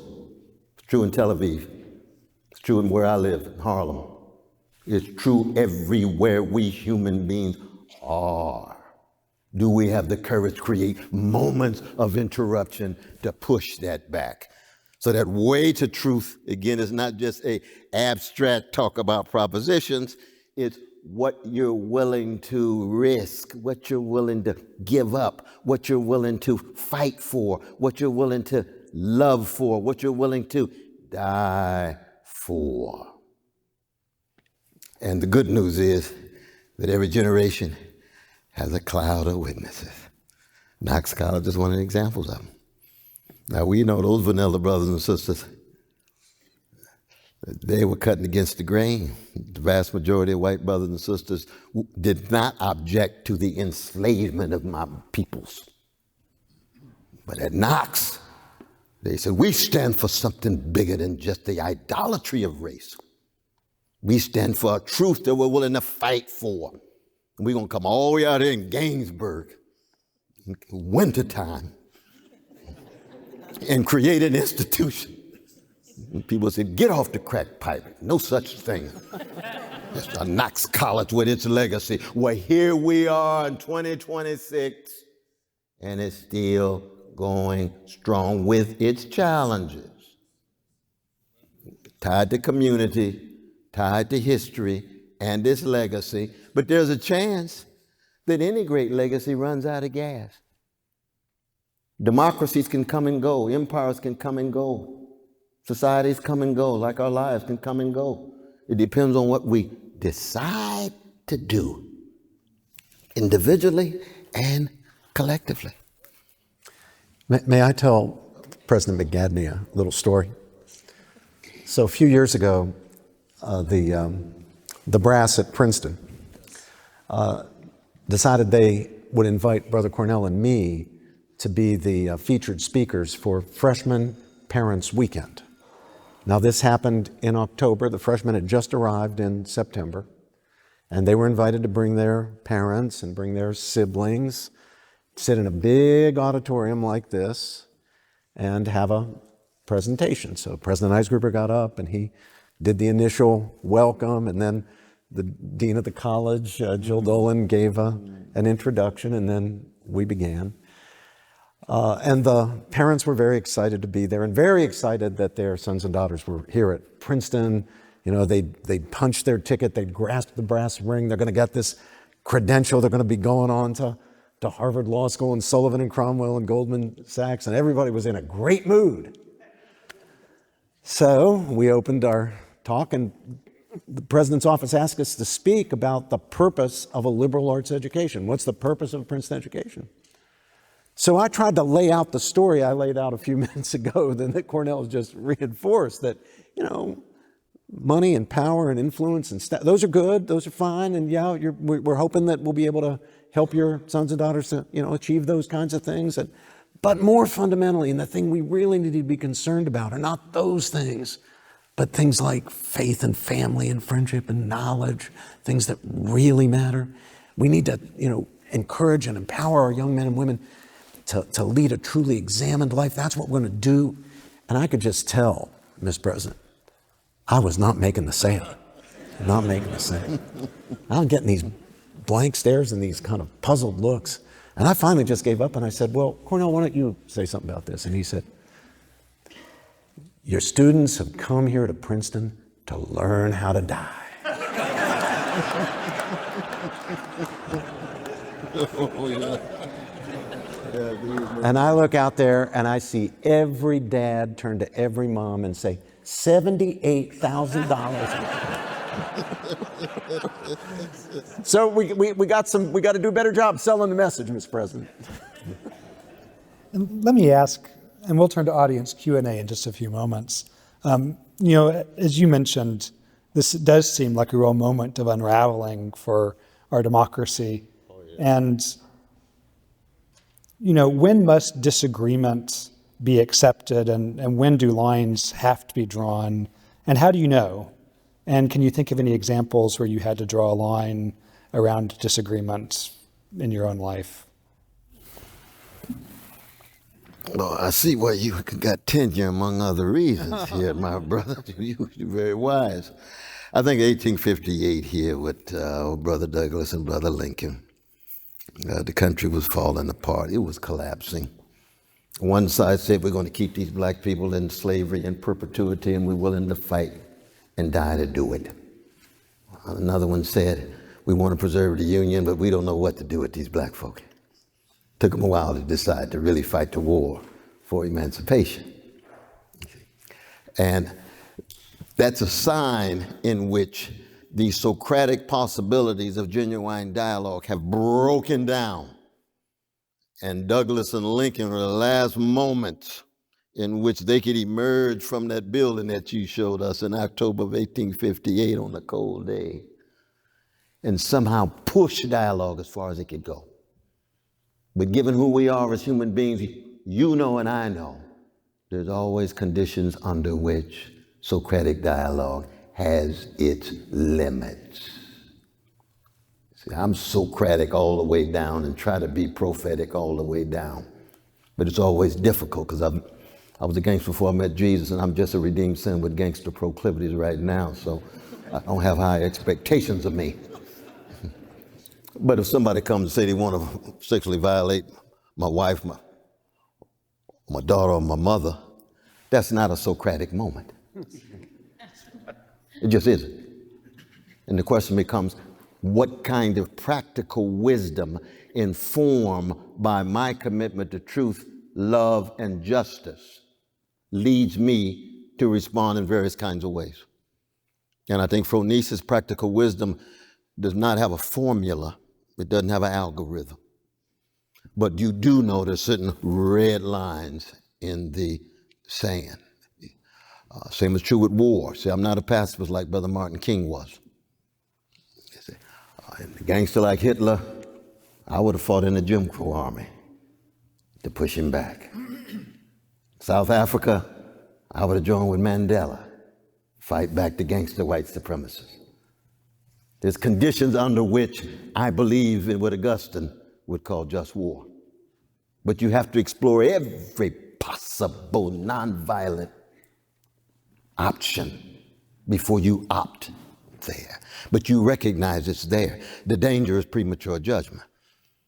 it's true in Tel Aviv, it's true in where I live, in Harlem. It's true everywhere we human beings are. Do we have the courage to create moments of interruption to push that back? So that way to truth, again, is not just a abstract talk about propositions, it's what you're willing to risk, what you're willing to give up, what you're willing to fight for, what you're willing to love for, what you're willing to die for. And the good news is that every generation has a cloud of witnesses. Knox College is one of the examples of them. Now, we know those vanilla brothers and sisters, they were cutting against the grain. The vast majority of white brothers and sisters did not object to the enslavement of my peoples. But at Knox, they said, we stand for something bigger than just the idolatry of race. We stand for a truth that we're willing to fight for. And we're going to come all the way out here in Gainsburg, in wintertime, and create an institution. And people said, get off the crack pipe. No such thing. That's a Knox College with its legacy. Well, here we are in 2026, and it's still going strong with its challenges. Tied to community, tied to history, and its legacy. But there's a chance that any great legacy runs out of gas. Democracies can come and go. Empires can come and go. Societies come and go, like our lives can come and go. It depends on what we decide to do, individually and collectively. May I tell President McGadney a little story? So a few years ago, the brass at Princeton decided they would invite Brother Cornel and me to be the featured speakers for Freshman Parents Weekend. Now, this happened in October. The freshmen had just arrived in September, and they were invited to bring their parents and bring their siblings, sit in a big auditorium like this, and have a presentation. So President Eisgruber got up, and he did the initial welcome, and then the dean of the college, Jill Dolan, gave an introduction, and then we began. And the parents were very excited to be there and very excited that their sons and daughters were here at Princeton. You know, they'd punched their ticket, they'd grasped the brass ring, they're going to get this credential, they're going to be going on to Harvard Law School and Sullivan and Cromwell and Goldman Sachs, and everybody was in a great mood. So we opened our talk, and the president's office asked us to speak about the purpose of a liberal arts education. What's the purpose of a Princeton education? So I tried to lay out the story I laid out a few minutes ago, then that Cornel has just reinforced, that, you know, money and power and influence and those are good, those are fine, and yeah, we're hoping that we'll be able to help your sons and daughters to, you know, achieve those kinds of things. But more fundamentally, and the thing we really need to be concerned about are not those things, but things like faith and family and friendship and knowledge, things that really matter. We need to, you know, encourage and empower our young men and women to lead a truly examined life. That's what we're going to do. And I could just tell, Mr. President, I was not making the sale. Not making the sale. I'm getting these blank stares and these kind of puzzled looks. And I finally just gave up and I said, well, Cornel, why don't you say something about this? And he said, your students have come here to Princeton to learn how to die. And I look out there and I see every dad turn to every mom and say, $78,000. So we got to do a better job selling the message, Mr. President. And let me ask, and we'll turn to audience Q&A in just a few moments. As you mentioned, this does seem like a real moment of unraveling for our democracy. Oh, yeah. And, when must disagreement be accepted and when do lines have to be drawn? And how do you know? And can you think of any examples where you had to draw a line around disagreement in your own life? Well, I see why you got tenure among other reasons here, my brother. You're very wise. I think 1858 here with Brother Douglas and Brother Lincoln, the country was falling apart. It was collapsing. One side said, we're going to keep these black people in slavery in perpetuity, and we're willing to fight and die to do it. Another one said, we want to preserve the Union, but we don't know what to do with these black folk. Took them a while to decide to really fight the war for emancipation. And that's a sign in which these Socratic possibilities of genuine dialogue have broken down. And Douglas and Lincoln were the last moments in which they could emerge from that building that you showed us in October of 1858 on a cold day and somehow push dialogue as far as it could go. But given who we are as human beings, you know and I know, there's always conditions under which Socratic dialogue has its limits. See, I'm Socratic all the way down and try to be prophetic all the way down. But it's always difficult because I was a gangster before I met Jesus, and I'm just a redeemed sin with gangster proclivities right now, so I don't have high expectations of me. But if somebody comes and say they want to sexually violate my wife, my daughter, or my mother, that's not a Socratic moment. It just isn't. And the question becomes, what kind of practical wisdom informed by my commitment to truth, love, and justice leads me to respond in various kinds of ways? And I think Phronesis' practical wisdom does not have a formula. It doesn't have an algorithm. But you do know there's certain red lines in the sand. Same is true with war. See, I'm not a pacifist like Brother Martin King was. A gangster like Hitler, I would have fought in the Jim Crow army to push him back. South Africa, I would have joined with Mandela, fight back the gangster white supremacists. There's conditions under which I believe in what Augustine would call just war. But you have to explore every possible nonviolent option before you opt there. But you recognize it's there. The danger is premature judgment.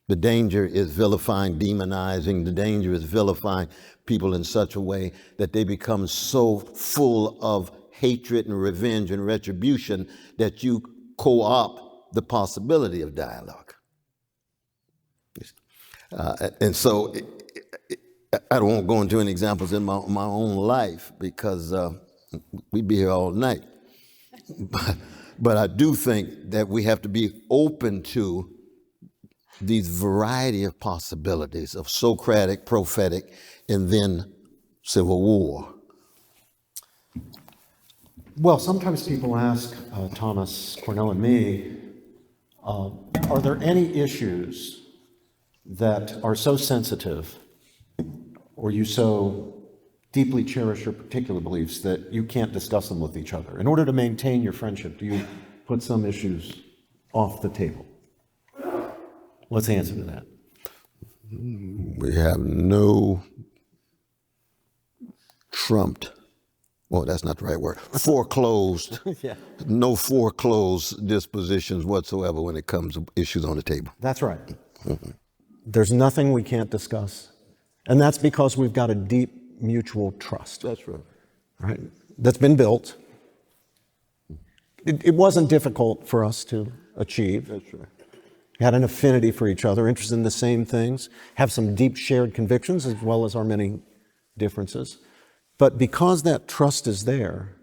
The danger is vilifying, demonizing. The danger is vilifying people in such a way that they become so full of hatred and revenge and retribution that you co-opt the possibility of dialogue. And so I don't want to go into any examples in my own life because we'd be here all night. But I do think that we have to be open to these variety of possibilities of Socratic, prophetic, and then civil war. Well, sometimes people ask Thomas, Cornel, and me, are there any issues that are so sensitive or you so deeply cherish your particular beliefs that you can't discuss them with each other? In order to maintain your friendship, do you put some issues off the table? Let's answer to that. We have no trumped, well, that's not the right word, foreclosed, Yeah. no foreclosed dispositions whatsoever when it comes to issues on the table. That's right. Mm-hmm. There's nothing we can't discuss. And that's because we've got a deep mutual trust. That's right. Right? That's been built. It wasn't difficult for us to achieve. That's right. had an affinity for each other, interested in the same things, have some deep shared convictions as well as our many differences. But because that trust is there,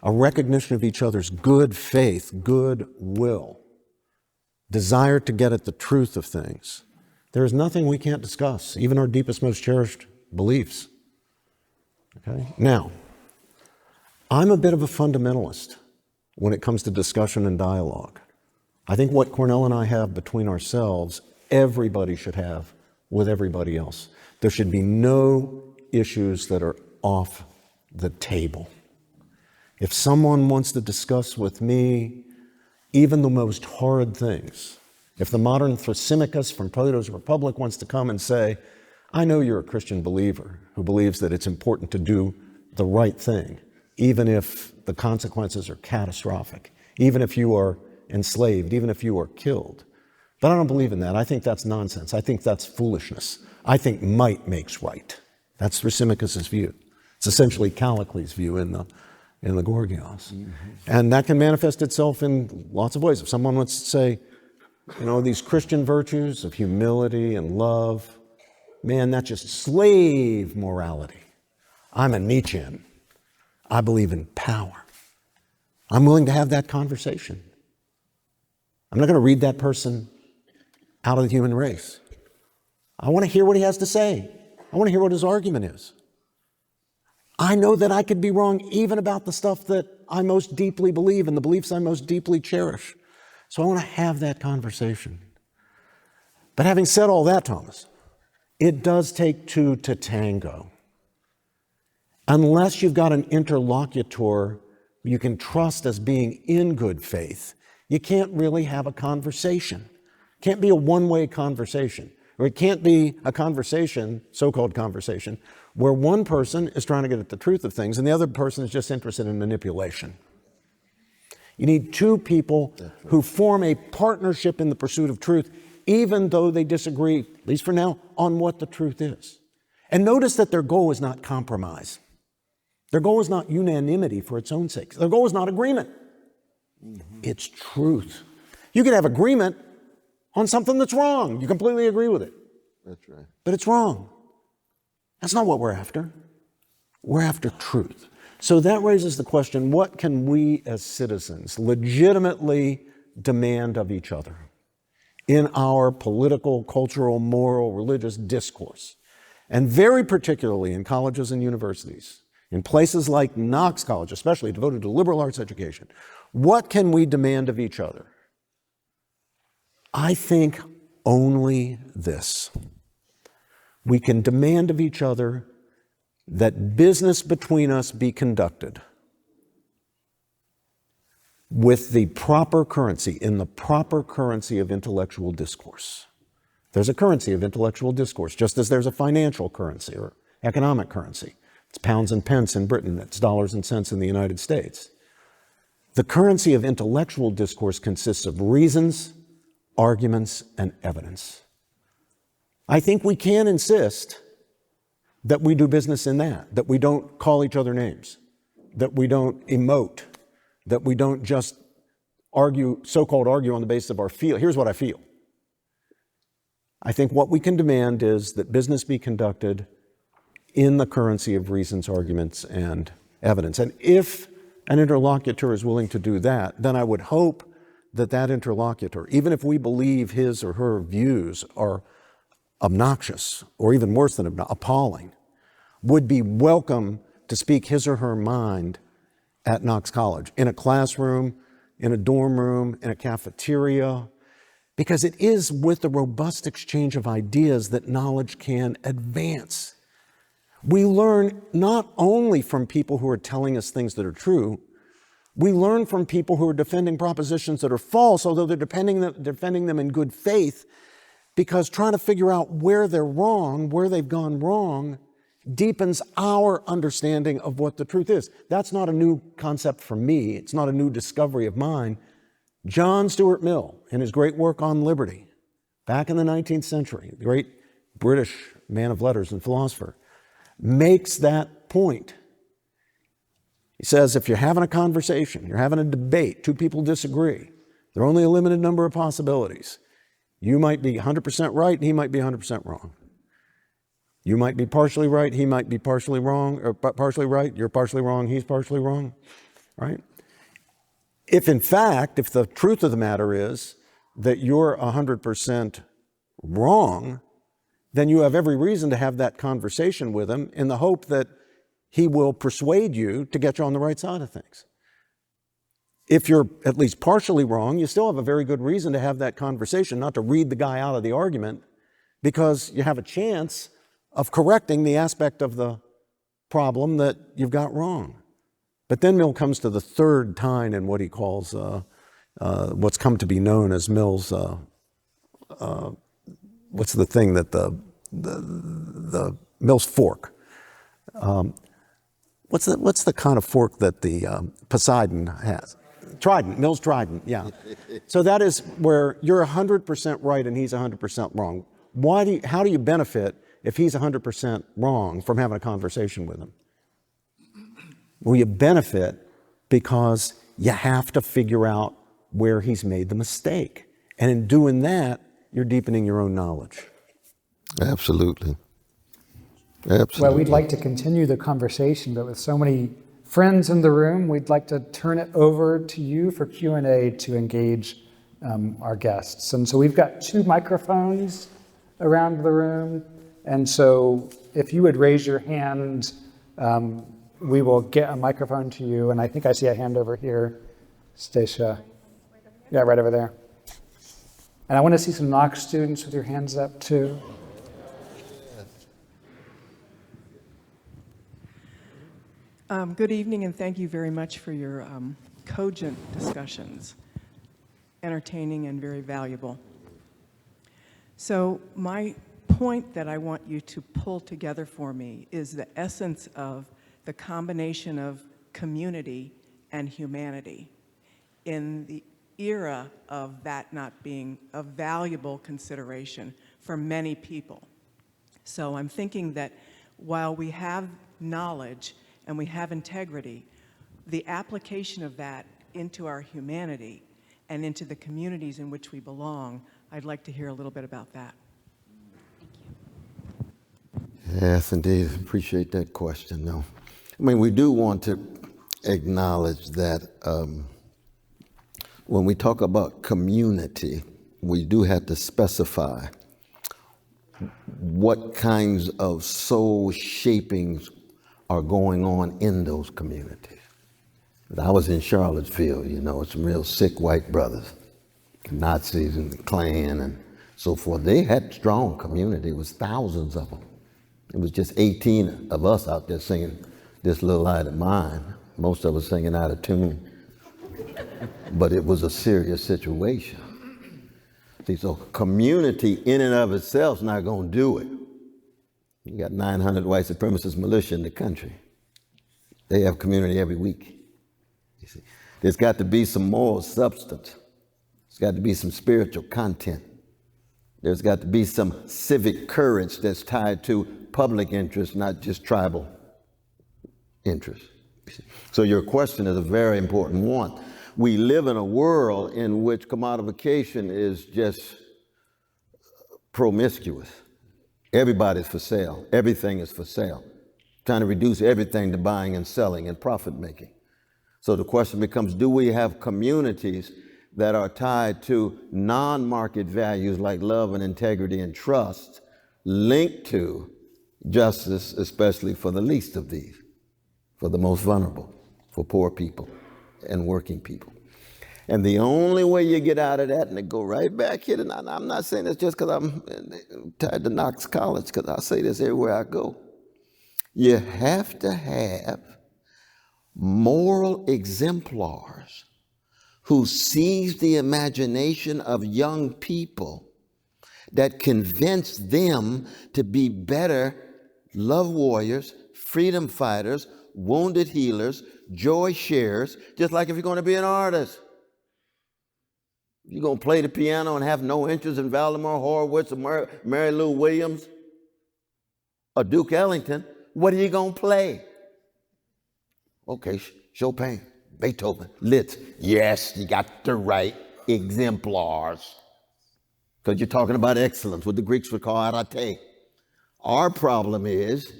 a recognition of each other's good faith, good will, desire to get at the truth of things, there is nothing we can't discuss, even our deepest, most cherished beliefs. Okay? Now, I'm a bit of a fundamentalist when it comes to discussion and dialogue. I think what Cornel and I have between ourselves, everybody should have with everybody else. There should be no issues that are off the table. If someone wants to discuss with me even the most hard things, if the modern Thrasymachus from Plato's Republic wants to come and say, I know you're a Christian believer who believes that it's important to do the right thing, even if the consequences are catastrophic, even if you are enslaved, even if you are killed. But I don't believe in that. I think that's nonsense. I think that's foolishness. I think might makes right. That's Thrasymachus' view. It's essentially Callicles' view in the Gorgias. Mm-hmm. And that can manifest itself in lots of ways. If someone wants to say, these Christian virtues of humility and love, man, that's just slave morality. I'm a Nietzschean. I believe in power. I'm willing to have that conversation. I'm not going to read that person out of the human race. I want to hear what he has to say. I want to hear what his argument is. I know that I could be wrong even about the stuff that I most deeply believe and the beliefs I most deeply cherish. So I want to have that conversation. But having said all that, Thomas, it does take two to tango. Unless you've got an interlocutor you can trust as being in good faith, you can't really have a conversation. It can't be a one-way conversation. Or it can't be a conversation, so-called conversation, where one person is trying to get at the truth of things and the other person is just interested in manipulation. You need two people who form a partnership in the pursuit of truth, even though they disagree, at least for now, on what the truth is. And notice that their goal is not compromise. Their goal is not unanimity for its own sake. Their goal is not agreement. Mm-hmm. It's truth. You can have agreement on something that's wrong. You completely agree with it. That's right. But it's wrong. That's not what we're after. We're after truth. So that raises the question, what can we as citizens legitimately demand of each other in our political, cultural, moral, religious discourse? And very particularly in colleges and universities, in places like Knox College, especially devoted to liberal arts education, what can we demand of each other? I think only this. We can demand of each other that business between us be conducted with the proper currency, in the proper currency of intellectual discourse. There's a currency of intellectual discourse, just as there's a financial currency or economic currency. It's pounds and pence in Britain, it's dollars and cents in the United States. The currency of intellectual discourse consists of reasons, arguments, and evidence. I think we can insist that we do business in that we don't call each other names, that we don't emote, that we don't just argue, so-called argue on the basis of our feel. Here's what I feel. I think what we can demand is that business be conducted in the currency of reasons, arguments, and evidence. And if an interlocutor is willing to do that, then I would hope that that interlocutor, even if we believe his or her views are obnoxious, or even worse than appalling, would be welcome to speak his or her mind at Knox College, in a classroom, in a dorm room, in a cafeteria, because it is with the robust exchange of ideas that knowledge can advance. We learn not only from people who are telling us things that are true, we learn from people who are defending propositions that are false, although they're defending them in good faith, because trying to figure out where they're wrong, where they've gone wrong, deepens our understanding of what the truth is. That's not a new concept for me. It's not a new discovery of mine. John Stuart Mill, in his great work on liberty, back in the 19th century, the great British man of letters and philosopher, makes that point. He says, if you're having a conversation, you're having a debate, two people disagree, there are only a limited number of possibilities. You might be 100% right, and he might be 100% wrong. You might be partially right, he might be partially wrong, or partially right, you're partially wrong, he's partially wrong, right? If in fact, if the truth of the matter is that you're 100% wrong, then you have every reason to have that conversation with him in the hope that he will persuade you to get you on the right side of things. If you're at least partially wrong, you still have a very good reason to have that conversation, not to read the guy out of the argument, because you have a chance of correcting the aspect of the problem that you've got wrong. But then Mill comes to the third tine in what he calls what's come to be known as Mill's, what's the thing that the Mill's fork. What's the kind of fork that the Poseidon has? Trident, Mill's trident, yeah. So that is where you're 100% right and he's 100% wrong. How do you benefit if he's 100% wrong from having a conversation with him? Well, you benefit because you have to figure out where he's made the mistake. And in doing that, you're deepening your own knowledge. Absolutely. Absolutely. Well, we'd like to continue the conversation, but with so many friends in the room, we'd like to turn it over to you for Q&A to engage our guests. And so we've got 2 microphones around the room. And so if you would raise your hand, we will get a microphone to you. And I think I see a hand over here, Stacia. Yeah, right over there. And I want to see some Knox students with your hands up too. Good evening, and thank you very much for your cogent discussions. Entertaining and very valuable. So my point that I want you to pull together for me is the essence of the combination of community and humanity in the era of that not being a valuable consideration for many people. So I'm thinking that while we have knowledge and we have integrity, the application of that into our humanity and into the communities in which we belong, I'd like to hear a little bit about that. Yes, indeed. Appreciate that question, though. I mean, we do want to acknowledge that when we talk about community, we do have to specify what kinds of soul shapings are going on in those communities. I was in Charlottesville, some real sick white brothers, Nazis and the Klan and so forth. They had strong community. It was thousands of them. It was just 18 of us out there singing This Little Light of Mine. Most of us singing out of tune. But it was a serious situation. See, so community in and of itself is not going to do it. You got 900 white supremacist militia in the country. They have community every week. You see, there's got to be some moral substance. There's got to be some spiritual content. There's got to be some civic courage that's tied to public interest, not just tribal interest. So your question is a very important one. We live in a world in which commodification is just promiscuous. Everybody's for sale. Everything is for sale. Trying to reduce everything to buying and selling and profit making. So the question becomes, do we have communities that are tied to non-market values like love and integrity and trust linked to justice, especially for the least of these, for the most vulnerable, for poor people and working people? And the only way you get out of that, and to go right back here, and I'm not saying this just because I'm tied to Knox College, because I say this everywhere I go. You have to have moral exemplars who seize the imagination of young people that convince them to be better love warriors, freedom fighters, wounded healers, joy sharers, just like if you're going to be an artist. You're going to play the piano and have no interest in Valdemar Horowitz or Mary Lou Williams or Duke Ellington. What are you going to play? Okay, Chopin, Beethoven, Liszt. Yes, you got the right exemplars. because you're talking about excellence, what the Greeks would call arete. Our problem is,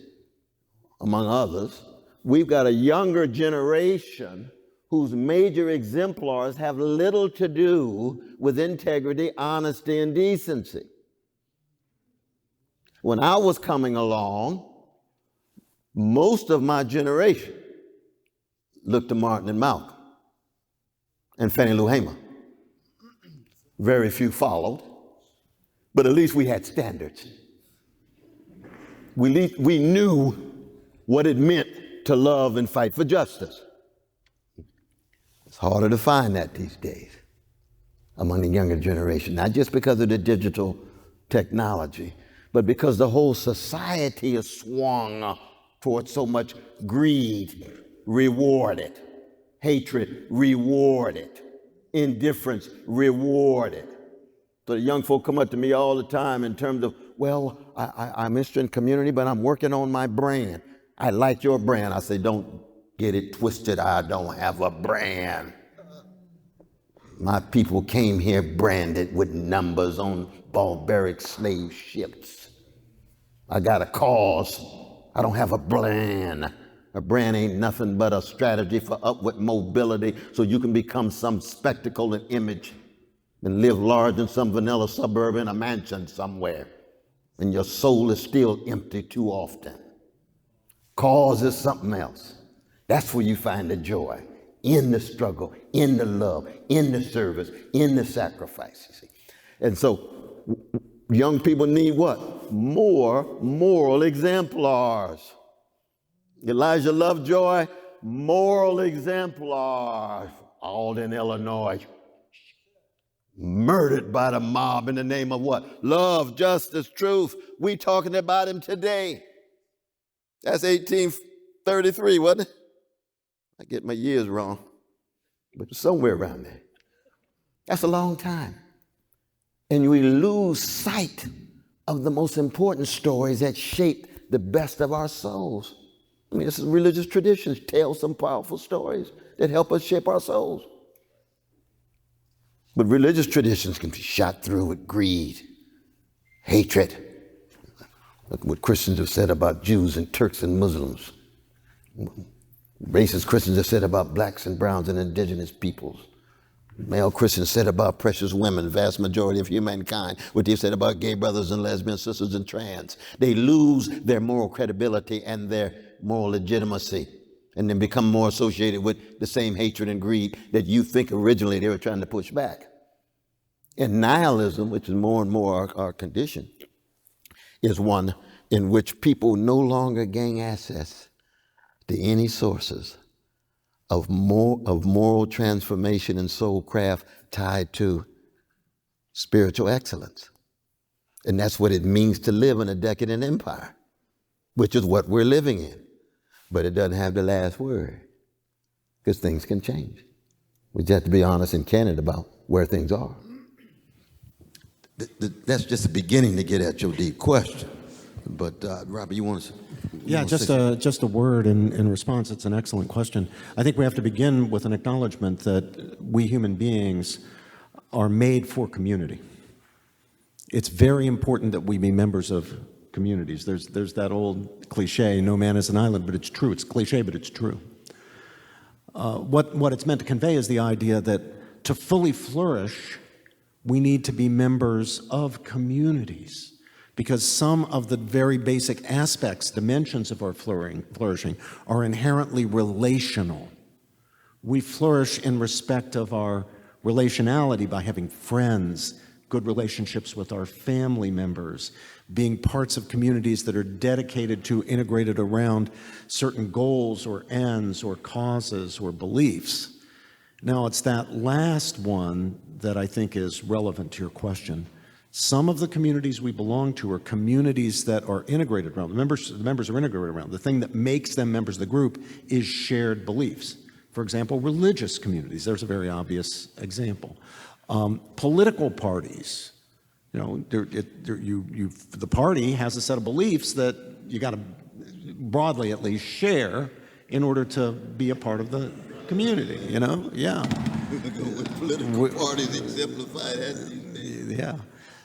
among others, we've got a younger generation whose major exemplars have little to do with integrity, honesty, and decency. When I was coming along, most of my generation looked to Martin and Malcolm and Fannie Lou Hamer. Very few followed, but at least we had standards. We knew what it meant to love and fight for justice. It's harder to find that these days among the younger generation, not just because of the digital technology, but because the whole society is swung towards so much greed, rewarded, hatred, rewarded, indifference, rewarded. So the young folk come up to me all the time in terms of, well, I'm interested in community, but I'm working on my brand. I like your brand. I say, don't get it twisted. I don't have a brand. My people came here branded with numbers on barbaric slave ships. I got a cause. I don't have a brand. A brand ain't nothing but a strategy for upward mobility so you can become some spectacle and image and live large in some vanilla suburb in a mansion somewhere. And your soul is still empty too often. Cause is something else. That's where you find the joy, in the struggle, in the love, in the service, in the sacrifice, you see. And so young people need what? More moral exemplars. Elijah Lovejoy, moral exemplars. Alden, Illinois, murdered by the mob in the name of what? Love, justice, truth. We talking about him today. That's 1833, wasn't it? I get my years wrong, but somewhere around there. That's a long time. And we lose sight of the most important stories that shape the best of our souls. I mean, this is religious traditions tell some powerful stories that help us shape our souls. But religious traditions can be shot through with greed, hatred. Look at what Christians have said about Jews and Turks and Muslims. Racist Christians have said about blacks and browns and indigenous peoples. Male Christians said about precious women, vast majority of humankind, what they've said about gay brothers and lesbian sisters and trans. They lose their moral credibility and their moral legitimacy and then become more associated with the same hatred and greed that you think originally they were trying to push back. And nihilism, which is more and more our condition, is one in which people no longer gain access to any sources of moral transformation and soul craft tied to spiritual excellence. And that's what it means to live in a decadent empire, which is what we're living in. But it doesn't have the last word, because things can change. We just have to be honest and candid about where things are. That's just the beginning to get at your deep question. But Robert, you want to? Yeah, just a word in response. It's an excellent question. I think we have to begin with an acknowledgement that we human beings are made for community. It's very important that we be members of communities. There's that old cliche, no man is an island, but it's true. It's cliche, but it's true. What it's meant to convey is the idea that to fully flourish, we need to be members of communities, because some of the very basic aspects, dimensions of our flourishing are inherently relational. We flourish in respect of our relationality by having friends, good relationships with our family members, being parts of communities that are dedicated to, integrated around certain goals or ends or causes or beliefs. Now, it's that last one that I think is relevant to your question. Some of the communities we belong to are communities that are integrated around. The members are integrated around. The thing that makes them members of the group is shared beliefs. For example, religious communities. There's a very obvious example. Political parties. You know, the party has a set of beliefs that you got to broadly at least share in order to be a part of the community, you know? Yeah. Political parties exemplified that these days. Yeah.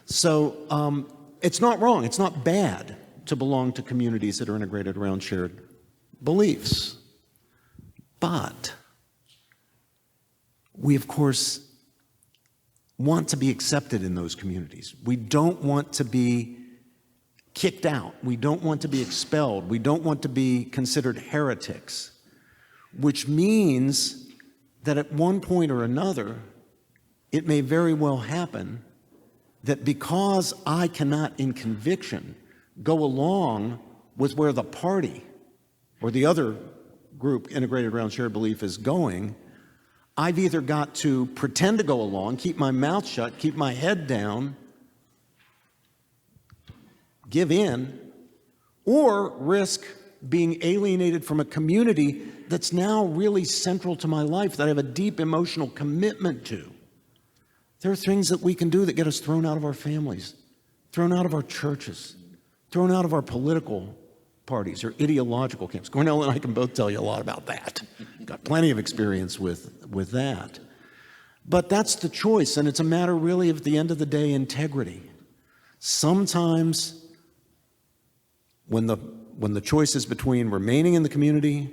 So it's not wrong, it's not bad to belong to communities that are integrated around shared beliefs. But we, of course, want to be accepted in those communities. We don't want to be kicked out. We don't want to be expelled. We don't want to be considered heretics, which means that at one point or another, it may very well happen that because I cannot, in conviction, go along with where the party or the other group integrated around shared belief is going, I've either got to pretend to go along, keep my mouth shut, keep my head down, give in, or risk being alienated from a community that's now really central to my life, that I have a deep emotional commitment to. There are things that we can do that get us thrown out of our families, thrown out of our churches, thrown out of our political parties or ideological camps. Cornel and I can both tell you a lot about that. Got plenty of experience with that. But that's the choice, and it's a matter really of, at the end of the day, integrity. Sometimes when the choice is between remaining in the community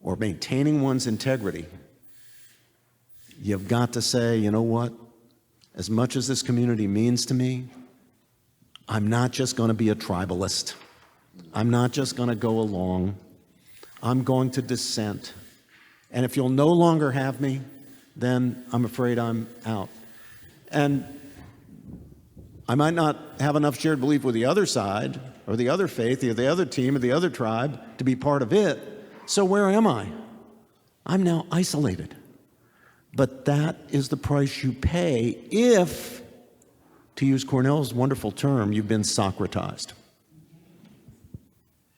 or maintaining one's integrity, you've got to say, you know what? As much as this community means to me, I'm not just going to be a tribalist. I'm not just going to go along. I'm going to dissent. And if you'll no longer have me, then I'm afraid I'm out. And I might not have enough shared belief with the other side or the other faith or the other team or the other tribe to be part of it. So where am I? I'm now isolated. But that is the price you pay if, to use Cornel's wonderful term, you've been Socratized.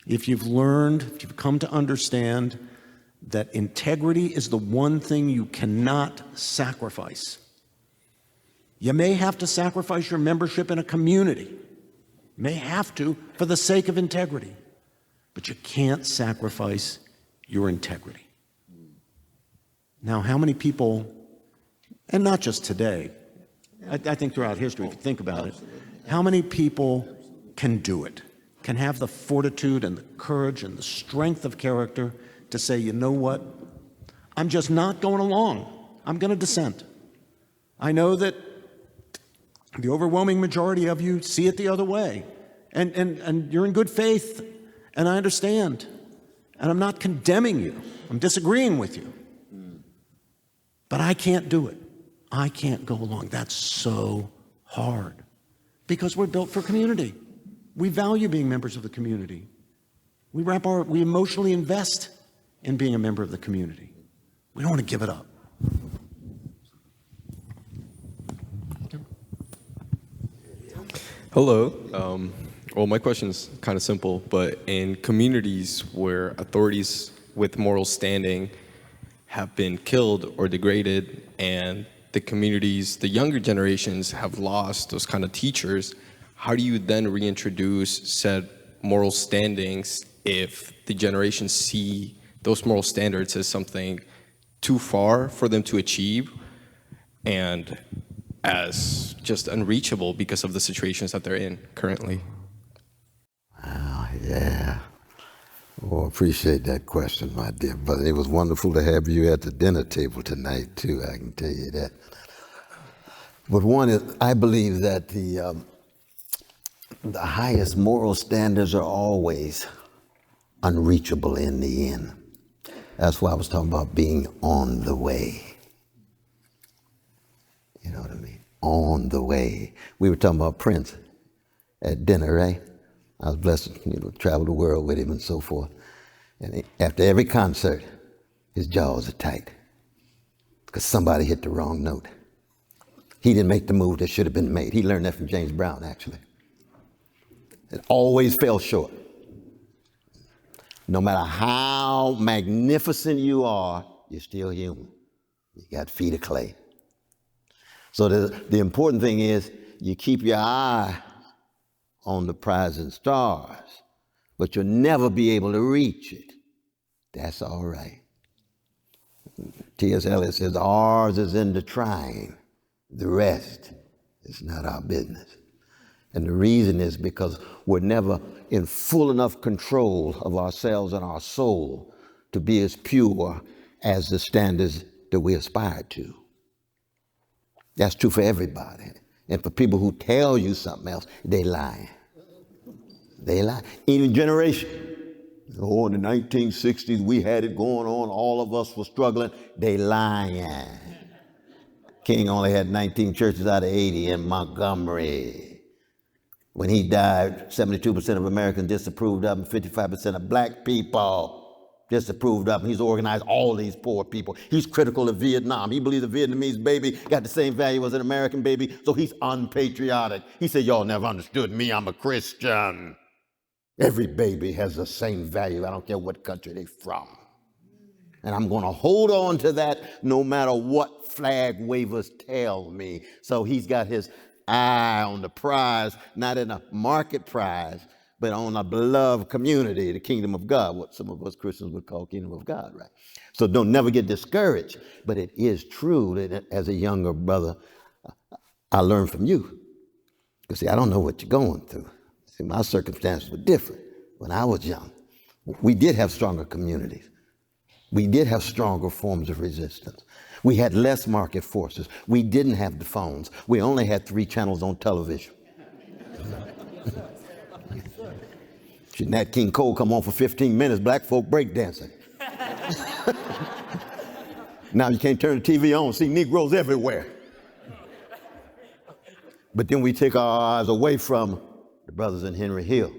If you've learned, if you've come to understand that integrity is the one thing you cannot sacrifice. You may have to sacrifice your membership in a community. You may have to for the sake of integrity. But you can't sacrifice your integrity. Now, how many people, and not just today, I think throughout history, if you think about it, how many people can do it, can have the fortitude and the courage and the strength of character to say, you know what, I'm just not going along. I'm going to dissent. I know that the overwhelming majority of you see it the other way, and you're in good faith, and I understand, and I'm not condemning you. I'm disagreeing with you. But I can't do it. I can't go along. That's so hard because we're built for community. We value being members of the community. We emotionally invest in being a member of the community. We don't want to give it up. Hello. Well, my question is kind of simple, but in communities where authorities with moral standing have been killed or degraded, and the communities, the younger generations have lost those kind of teachers, how do you then reintroduce said moral standings if the generations see those moral standards as something too far for them to achieve and as just unreachable because of the situations that they're in currently? Oh, yeah. Oh, appreciate that question, my dear brother. It was wonderful to have you at the dinner table tonight, too, I can tell you that. But one is, I believe that the highest moral standards are always unreachable in the end. That's why I was talking about being on the way. You know what I mean? On the way. We were talking about Prince at dinner, right? I was blessed to travel the world with him and so forth. And after every concert, his jaws are tight because somebody hit the wrong note. He didn't make the move that should have been made. He learned that from James Brown, actually. It always fell short. No matter how magnificent you are, you're still human. You got feet of clay. So the important thing is you keep your eye on the prize and stars, but you'll never be able to reach it. That's all right. T.S. Eliot says, ours is in the trying, the rest It's not our business. And the reason is because we're never in full enough control of ourselves and our soul to be as pure as the standards that we aspire to. That's true for everybody. And for people who tell you something else, they lie. They lie. Any generation. Oh, in the 1960s, we had it going on. All of us were struggling. They lying. King only had 19 churches out of 80 in Montgomery. When he died, 72% of Americans disapproved of him, 55% of black people disapproved of him. He's organized all these poor people. He's critical of Vietnam. He believes a Vietnamese baby got the same value as an American baby, so he's unpatriotic. He said, y'all never understood me, I'm a Christian. Every baby has the same value. I don't care what country they're from. And I'm going to hold on to that no matter what flag wavers tell me. So he's got his eye on the prize, not in a market prize, but on a beloved community, the kingdom of God, what some of us Christians would call kingdom of God, right? So don't never get discouraged. But it is true that as a younger brother, I learned from you. Because see, I don't know what you're going through. See, my circumstances were different when I was young. We did have stronger communities. We did have stronger forms of resistance. We had less market forces. We didn't have the phones. We only had 3 channels on television. Should Nat King Cole come on for 15 minutes, black folk breakdancing. Now you can't turn the TV on, see Negroes everywhere. But then we take our eyes away from the brothers in Henry Hill.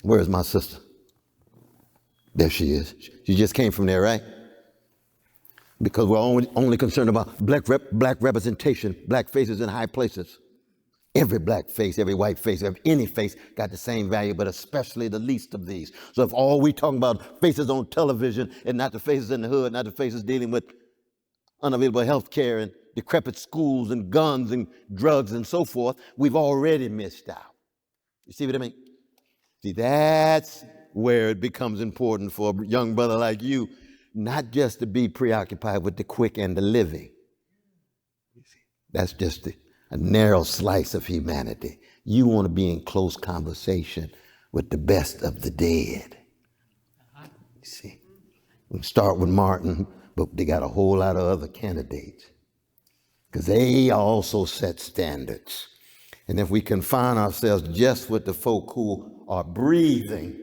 Where is my sister? There she is. She just came from there, right? Because we're only concerned about black representation, black faces in high places. Every black face, every white face, any face got the same value, but especially the least of these. So if all we talking about faces on television and not the faces in the hood, not the faces dealing with unavailable health care and decrepit schools and guns and drugs and so forth, we've already missed out. You see what I mean? See, that's where it becomes important for a young brother like you, not just to be preoccupied with the quick and the living. That's just a narrow slice of humanity. You want to be in close conversation with the best of the dead. You see, we start with Martin, but they got a whole lot of other candidates because they also set standards. And if we confine ourselves just with the folk who are breathing,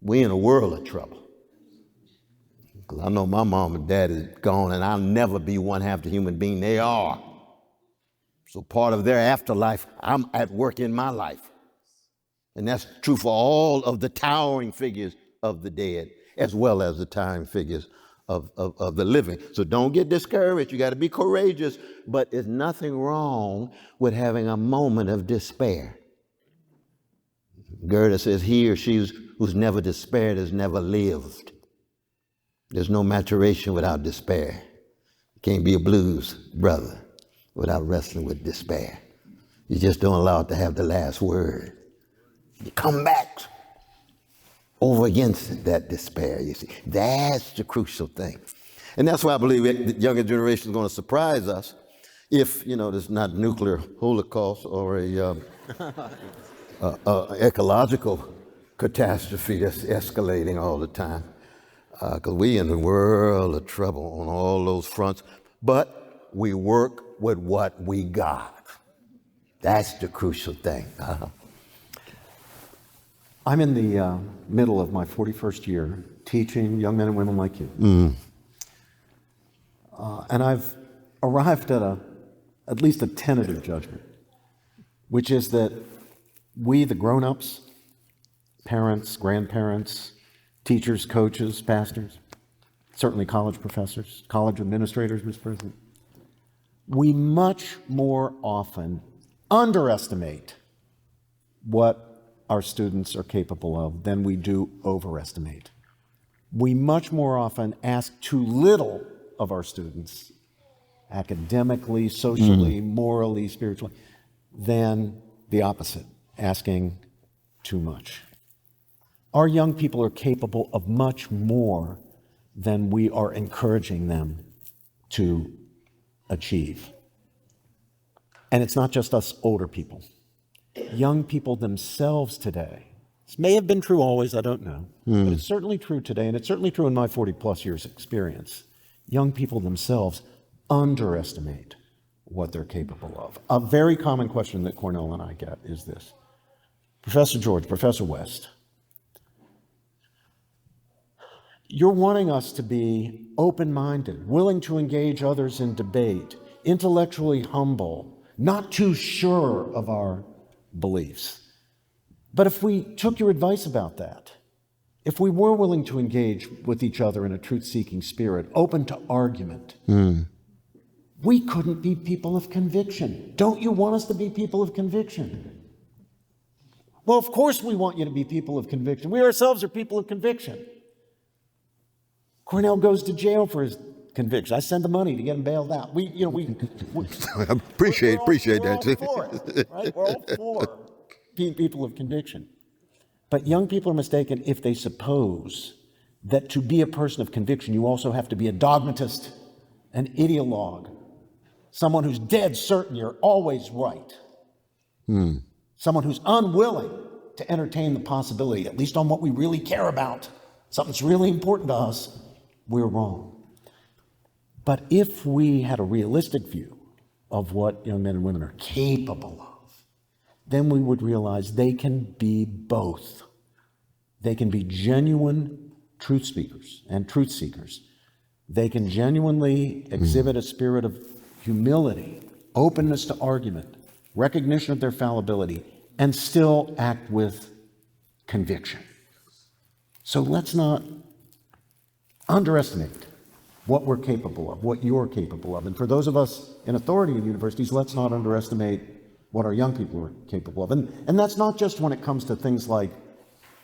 we're in a world of trouble. Because I know my mom and dad is gone, and I'll never be one half the human being they are. So part of their afterlife, I'm at work in my life. And that's true for all of the towering figures of the dead, as well as the towering figures of the living. So don't get discouraged. You got to be courageous. But there's nothing wrong with having a moment of despair. Goethe says, he or she who's never despaired has never lived. There's no maturation without despair. You can't be a blues brother without wrestling with despair. You just don't allow it to have the last word. You come back over against that despair, you see. That's the crucial thing. And that's why I believe the younger generation is going to surprise us if, there's not nuclear holocaust or a ecological catastrophe that's escalating all the time. Because we in the world of trouble on all those fronts. But we work with what we got. That's the crucial thing. I'm in the middle of my 41st year teaching young men and women like you. And I've arrived at at least a tentative judgment, which is that we, the grown-ups, parents, grandparents, teachers, coaches, pastors, certainly college professors, college administrators, Mr. President, we much more often underestimate what our students are capable of than we do overestimate. We much more often ask too little of our students, academically, socially, morally, spiritually, than the opposite, asking too much. Our young people are capable of much more than we are encouraging them to achieve. And it's not just us older people. Young people themselves today, this may have been true always, I don't know, but it's certainly true today, and it's certainly true in my 40-plus years experience. Young people themselves underestimate what they're capable of. A very common question that Cornel and I get is this. Professor George, Professor West, you're wanting us to be open-minded, willing to engage others in debate, intellectually humble, not too sure of our beliefs. But if we took your advice about that, if we were willing to engage with each other in a truth-seeking spirit, open to argument, we couldn't be people of conviction. Don't you want us to be people of conviction? Well, of course we want you to be people of conviction. We ourselves are people of conviction. Cornel goes to jail for his conviction. I send the money to get him bailed out. Appreciate that too. We're all for it, right? We're all for being people of conviction. But young people are mistaken if they suppose that to be a person of conviction, you also have to be a dogmatist, an ideologue, someone who's dead certain you're always right, someone who's unwilling to entertain the possibility, at least on what we really care about, something's really important to us, we're wrong. But if we had a realistic view of what young men and women are capable of, then we would realize they can be both. They can be genuine truth speakers and truth seekers. They can genuinely exhibit a spirit of humility, openness to argument, recognition of their fallibility, and still act with conviction. So let's not underestimate what we're capable of, what you're capable of. And for those of us in authority in universities, let's not underestimate what our young people are capable of. And that's not just when it comes to things like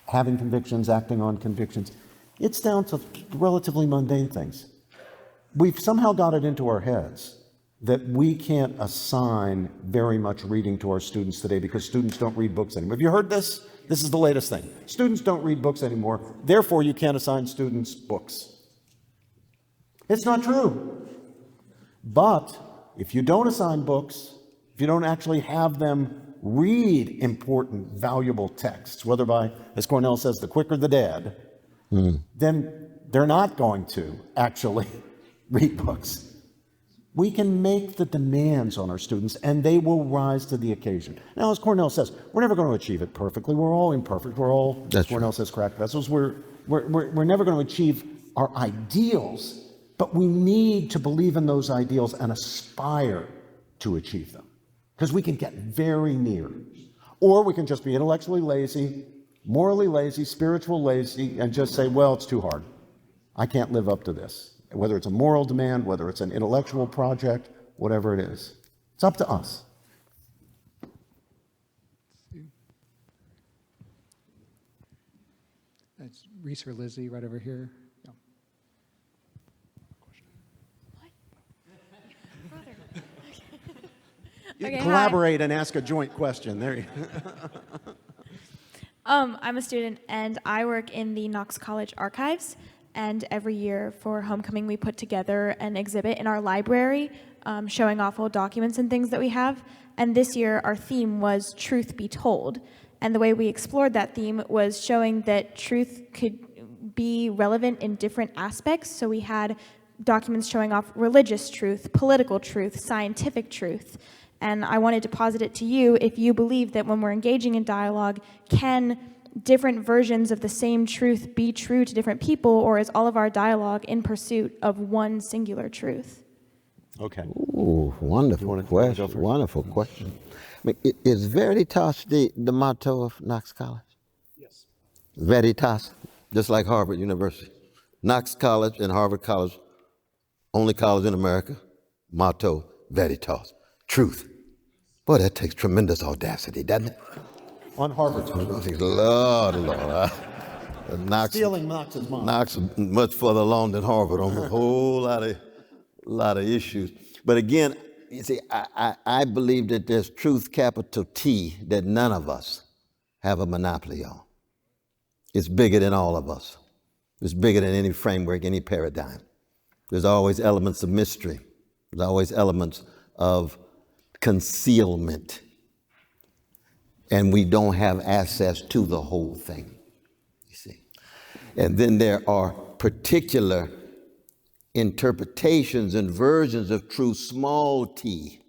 having convictions, acting on convictions. It's down to relatively mundane things. We've somehow got it into our heads that we can't assign very much reading to our students today because students don't read books anymore. Have you heard this? This is the latest thing. Students don't read books anymore, therefore you can't assign students books. It's not true. But if you don't assign books, if you don't actually have them read important, valuable texts, whether by, as Cornel says, the quick or the dead, then they're not going to actually read books. We can make the demands on our students, and they will rise to the occasion. Now, as Cornel says, we're never going to achieve it perfectly. We're all imperfect. We're all, as Cornel says, cracked vessels. We're never going to achieve our ideals, but we need to believe in those ideals and aspire to achieve them, because we can get very near. Or we can just be intellectually lazy, morally lazy, spiritual lazy, and just say, well, it's too hard. I can't live up to this. Whether it's a moral demand, whether it's an intellectual project, whatever it is. It's up to us. That's Reese or Lizzie right over here. Yeah. You Okay, can collaborate and ask a joint question. There you go. I'm a student, and I work in the Knox College archives. And every year for homecoming, we put together an exhibit in our library showing off old documents and things that we have. And this year, our theme was Truth Be Told. And the way we explored that theme was showing that truth could be relevant in different aspects. So we had documents showing off religious truth, political truth, scientific truth. And I wanted to posit it to you if you believe that when we're engaging in dialogue, can different versions of the same truth be true to different people, or is all of our dialogue in pursuit of one singular truth? Okay. Ooh, wonderful question. Wonderful question. I mean, is Veritas the motto of Knox College? Yes. Veritas, just like Harvard University. Knox College and Harvard College, only college in America, motto, Veritas, truth. Boy, that takes tremendous audacity, doesn't it? On Harvard's Lord. Knox, stealing Knox's mind. Knox much further along than Harvard on a whole lot of issues. But again, you see, I believe that there's truth, capital T, that none of us have a monopoly on. It's bigger than all of us. It's bigger than any framework, any paradigm. There's always elements of mystery. There's always elements of concealment, and we don't have access to the whole thing, you see. And then there are particular interpretations and versions of truth, small t,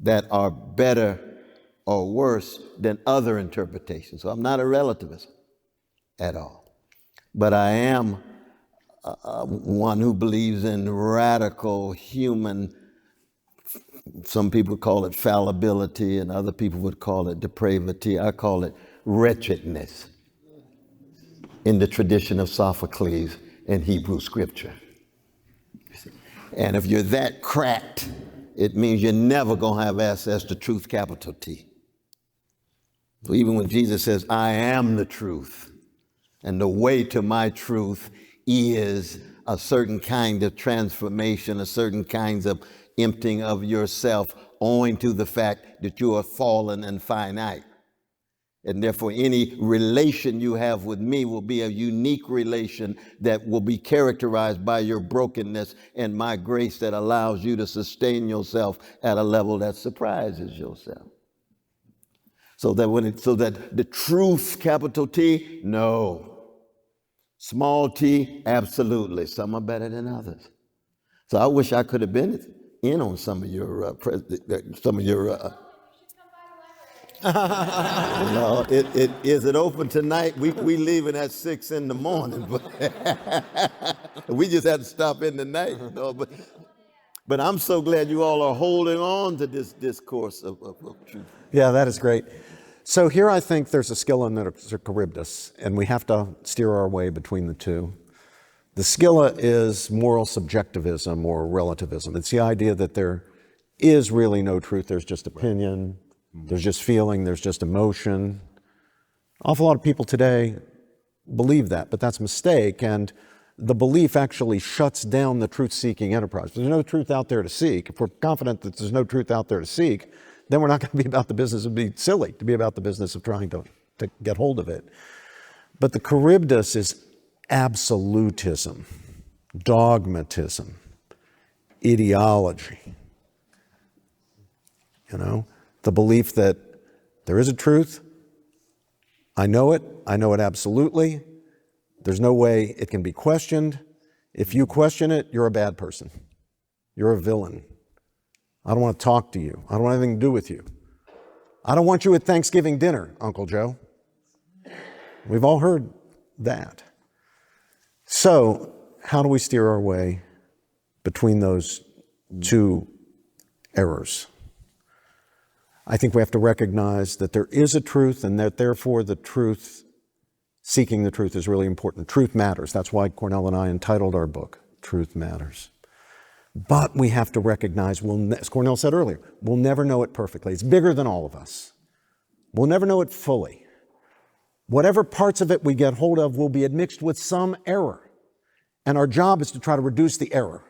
that are better or worse than other interpretations. So I'm not a relativist at all, but I am one who believes in radical human, some people call it fallibility and other people would call it depravity. I call it wretchedness in the tradition of Sophocles in Hebrew scripture. And if you're that cracked, it means you're never going to have access to truth, capital T. So even when Jesus says, I am the truth, and the way to my truth is a certain kind of transformation, a certain kinds of emptying of yourself, owing to the fact that you are fallen and finite. And therefore, any relation you have with me will be a unique relation that will be characterized by your brokenness and my grace that allows you to sustain yourself at a level that surprises yourself. So that the truth, capital T, no. Small t, absolutely. Some are better than others. So I wish I could have been in on some of your No, is it open tonight? We leaving at 6 in the morning, but we just had to stop in tonight. No, but I'm so glad you all are holding on to this discourse of truth. Yeah, that is great. So here I think there's a skilla and there's a charybdis, and we have to steer our way between the two. The skilla is moral subjectivism or relativism. It's the idea that there is really no truth. There's just opinion, there's just feeling, there's just emotion. An awful lot of people today believe that, but that's a mistake, and the belief actually shuts down the truth-seeking enterprise. There's no truth out there to seek. If we're confident that there's no truth out there to seek, then we're not going to be about the business of being silly, to be about the business of trying to get hold of it. But the charybdis is absolutism, dogmatism, ideology. You know, the belief that there is a truth, I know it absolutely, there's no way it can be questioned. If you question it, you're a bad person. You're a villain. I don't want to talk to you. I don't want anything to do with you. I don't want you at Thanksgiving dinner, Uncle Joe. We've all heard that. So, how do we steer our way between those two errors? I think we have to recognize that there is a truth and that therefore the truth, seeking the truth is really important. Truth matters. That's why Cornel and I entitled our book, Truth Matters. But we have to recognize, as Cornel said earlier, we'll never know it perfectly. It's bigger than all of us. We'll never know it fully. Whatever parts of it we get hold of will be admixed with some error. And our job is to try to reduce the error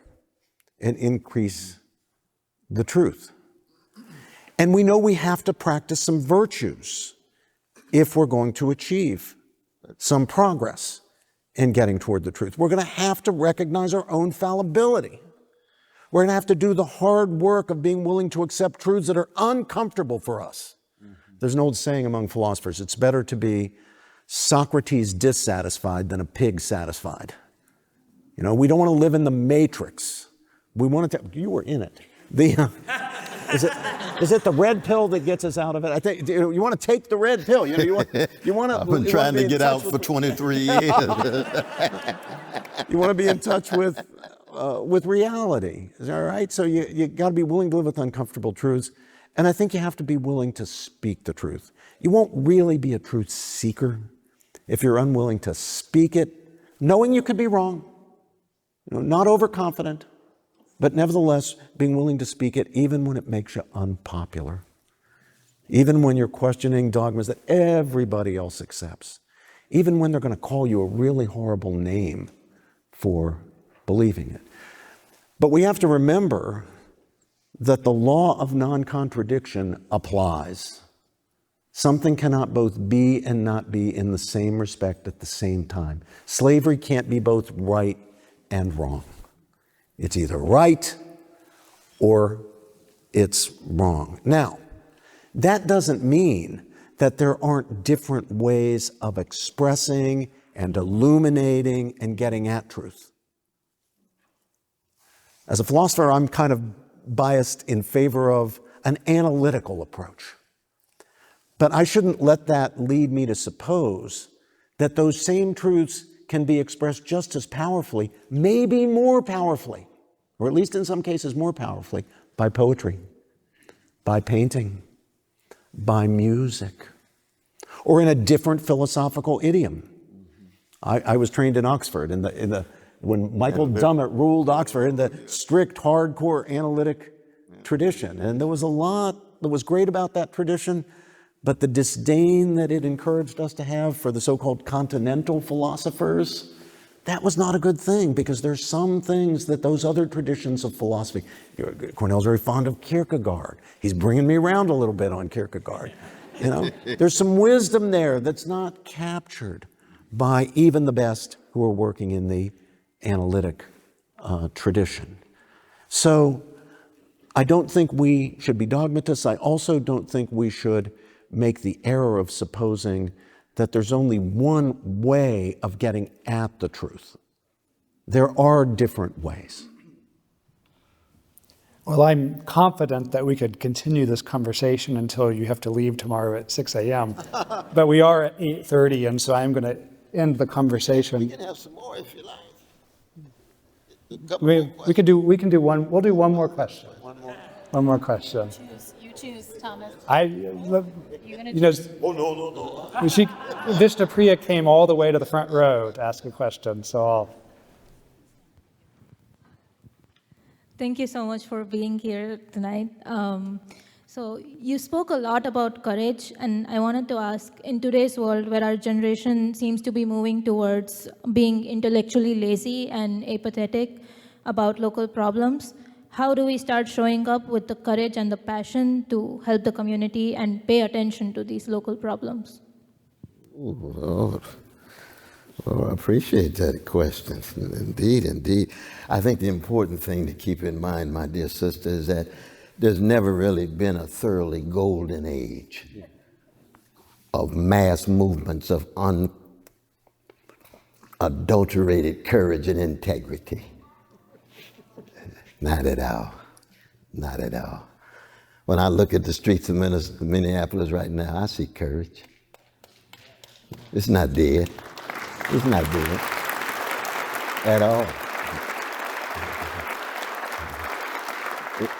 and increase the truth. And we know we have to practice some virtues if we're going to achieve some progress in getting toward the truth. We're going to have to recognize our own fallibility. We're going to have to do the hard work of being willing to accept truths that are uncomfortable for us. There's an old saying among philosophers, it's better to be Socrates dissatisfied than a pig satisfied. You know, we don't want to live in the matrix. We want to, you were in it. Is it the red pill that gets us out of it? I think you want to take the red pill. You want to. I've been trying to get out for 23 years. You want to be in touch with reality. Is that all right? So you got to be willing to live with uncomfortable truths, and I think you have to be willing to speak the truth. You won't really be a truth seeker if you're unwilling to speak it, knowing you could be wrong. You know, not overconfident, but nevertheless being willing to speak it even when it makes you unpopular, even when you're questioning dogmas that everybody else accepts, even when they're going to call you a really horrible name for believing it. But we have to remember that the law of non-contradiction applies. Something cannot both be and not be in the same respect at the same time. Slavery can't be both right and wrong. It's either right or it's wrong. Now, that doesn't mean that there aren't different ways of expressing and illuminating and getting at truth. As a philosopher, I'm kind of biased in favor of an analytical approach. But I shouldn't let that lead me to suppose that those same truths can be expressed just as powerfully, maybe more powerfully, or at least in some cases more powerfully, by poetry, by painting, by music, or in a different philosophical idiom. I was trained in Oxford when Michael Dummett ruled Oxford in the strict, hardcore analytic tradition. And there was a lot that was great about that tradition, but the disdain that it encouraged us to have for the so-called continental philosophers, that was not a good thing, because there's some things that those other traditions of philosophy, Cornel's very fond of Kierkegaard. He's bringing me around a little bit on Kierkegaard. You know, there's some wisdom there that's not captured by even the best who are working in the analytic tradition. So I don't think we should be dogmatists. I also don't think we should make the error of supposing that there's only one way of getting at the truth. There are different ways. Well, I'm confident that we could continue this conversation until you have to leave tomorrow at 6 a.m. But we are at 8:30, and so I'm going to end the conversation. We can have some more if you like. We can do one. We'll do one more question. One more question. You choose, Thomas. Vishnu Priya came all the way to the front row to ask a question, so I'll. Thank you so much for being here tonight. So you spoke a lot about courage, and I wanted to ask, in today's world where our generation seems to be moving towards being intellectually lazy and apathetic about local problems, how do we start showing up with the courage and the passion to help the community and pay attention to these local problems? Well, I appreciate that question. Indeed, indeed. I think the important thing to keep in mind, my dear sister, is that there's never really been a thoroughly golden age of mass movements of unadulterated courage and integrity. Not at all. Not at all. When I look at the streets of Minneapolis right now, I see courage. It's not dead. It's not dead at all.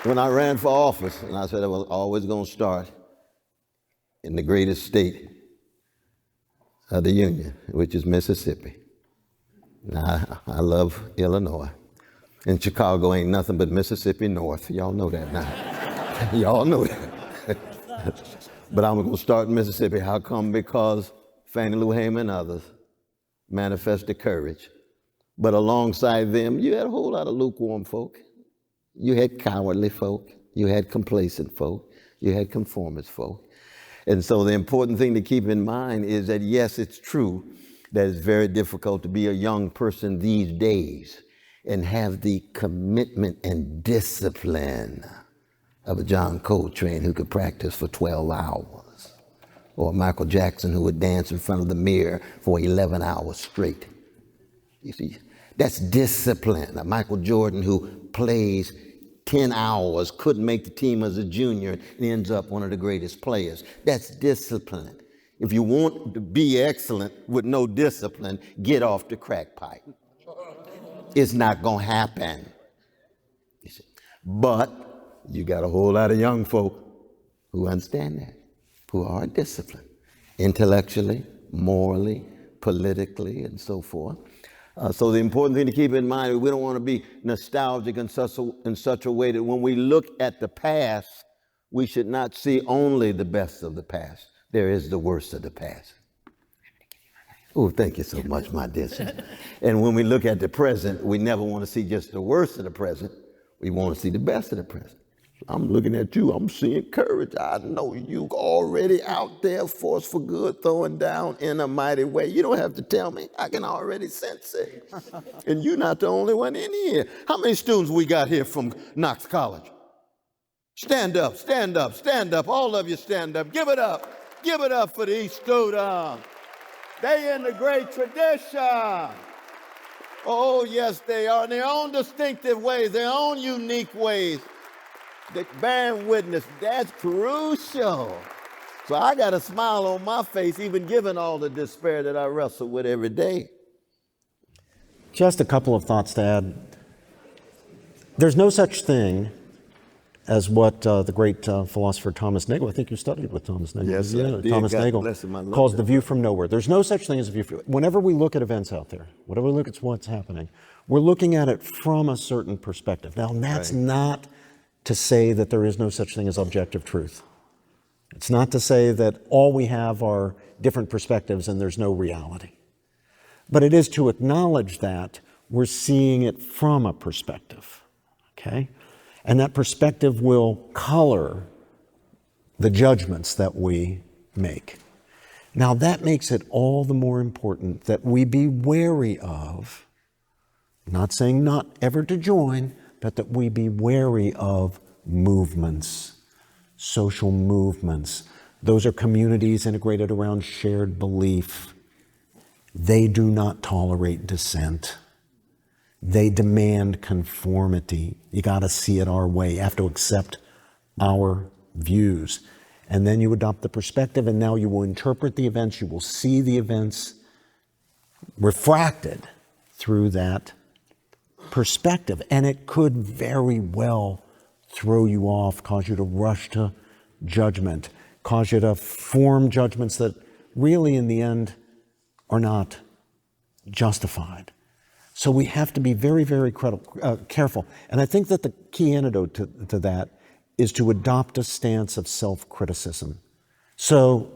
When I ran for office, and I said I was always going to start in the greatest state of the Union, which is Mississippi. Now, I love Illinois. And Chicago ain't nothing but Mississippi North. Y'all know that now. Y'all know that. But I'm going to start in Mississippi. How come? Because Fannie Lou Hamer and others manifested courage. But alongside them, you had a whole lot of lukewarm folk. You had cowardly folk. You had complacent folk. You had conformist folk. And so the important thing to keep in mind is that, yes, it's true that it's very difficult to be a young person these days and have the commitment and discipline of a John Coltrane who could practice for 12 hours, or Michael Jackson who would dance in front of the mirror for 11 hours straight. You see, that's discipline. A Michael Jordan who plays 10 hours, couldn't make the team as a junior, and ends up one of the greatest players. That's discipline. If you want to be excellent with no discipline, get off the crack pipe. It's not going to happen. You see. But you got a whole lot of young folk who understand that, who are disciplined, intellectually, morally, politically, and so forth. So the important thing to keep in mind, we don't want to be nostalgic in such a way that when we look at the past, we should not see only the best of the past. There is the worst of the past. Oh, thank you so much, my dear sister. And when we look at the present, we never want to see just the worst of the present. We want to see the best of the present. I'm looking at you, I'm seeing courage. I know you already out there, force for good, throwing down in a mighty way. You don't have to tell me. I can already sense it. And you're not the only one in here. How many students we got here from Knox College? Stand up, stand up, stand up. All of you stand up. Give it up. Give it up for these students. They in the great tradition. Oh, yes, they are. In their own distinctive ways, their own unique ways. They bearing witness. That's crucial. So I got a smile on my face, even given all the despair that I wrestle with every day. Just a couple of thoughts to add. There's no such thing as what the great philosopher Thomas Nagel, I think you studied with Thomas Nagel. Yes, I did. Thomas God Nagel bless him. I love calls that. the view from nowhere. There's no such thing as a view from. Whenever we look at events out there, whenever we look at what's happening, we're looking at it from a certain perspective. Now, that's not to say that there is no such thing as objective truth. It's not to say that all we have are different perspectives and there's no reality. But it is to acknowledge that we're seeing it from a perspective, okay? And that perspective will color the judgments that we make. Now, that makes it all the more important that we be wary of, not saying not ever to join, but that we be wary of movements, social movements. Those are communities integrated around shared belief. They do not tolerate dissent. They demand conformity. You got to see it our way. You have to accept our views. And then you adopt the perspective, and now you will interpret the events. You will see the events refracted through that perspective. And it could very well throw you off, cause you to rush to judgment, cause you to form judgments that really, in the end, are not justified. So we have to be very, very careful. And I think that the key antidote to that is to adopt a stance of self-criticism. So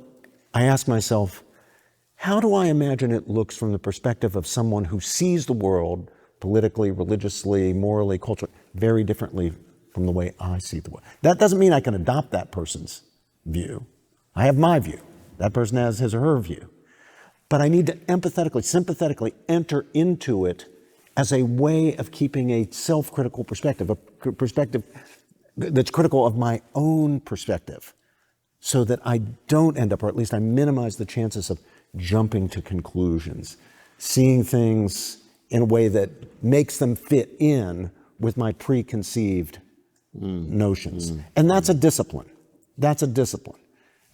I ask myself, how do I imagine it looks from the perspective of someone who sees the world politically, religiously, morally, culturally, very differently from the way I see the world? That doesn't mean I can adopt that person's view. I have my view. That person has his or her view. But I need to empathetically, sympathetically enter into it as a way of keeping a self-critical perspective, a perspective that's critical of my own perspective, so that I don't end up, or at least I minimize the chances of jumping to conclusions, seeing things in a way that makes them fit in with my preconceived notions. And that's a discipline. That's a discipline.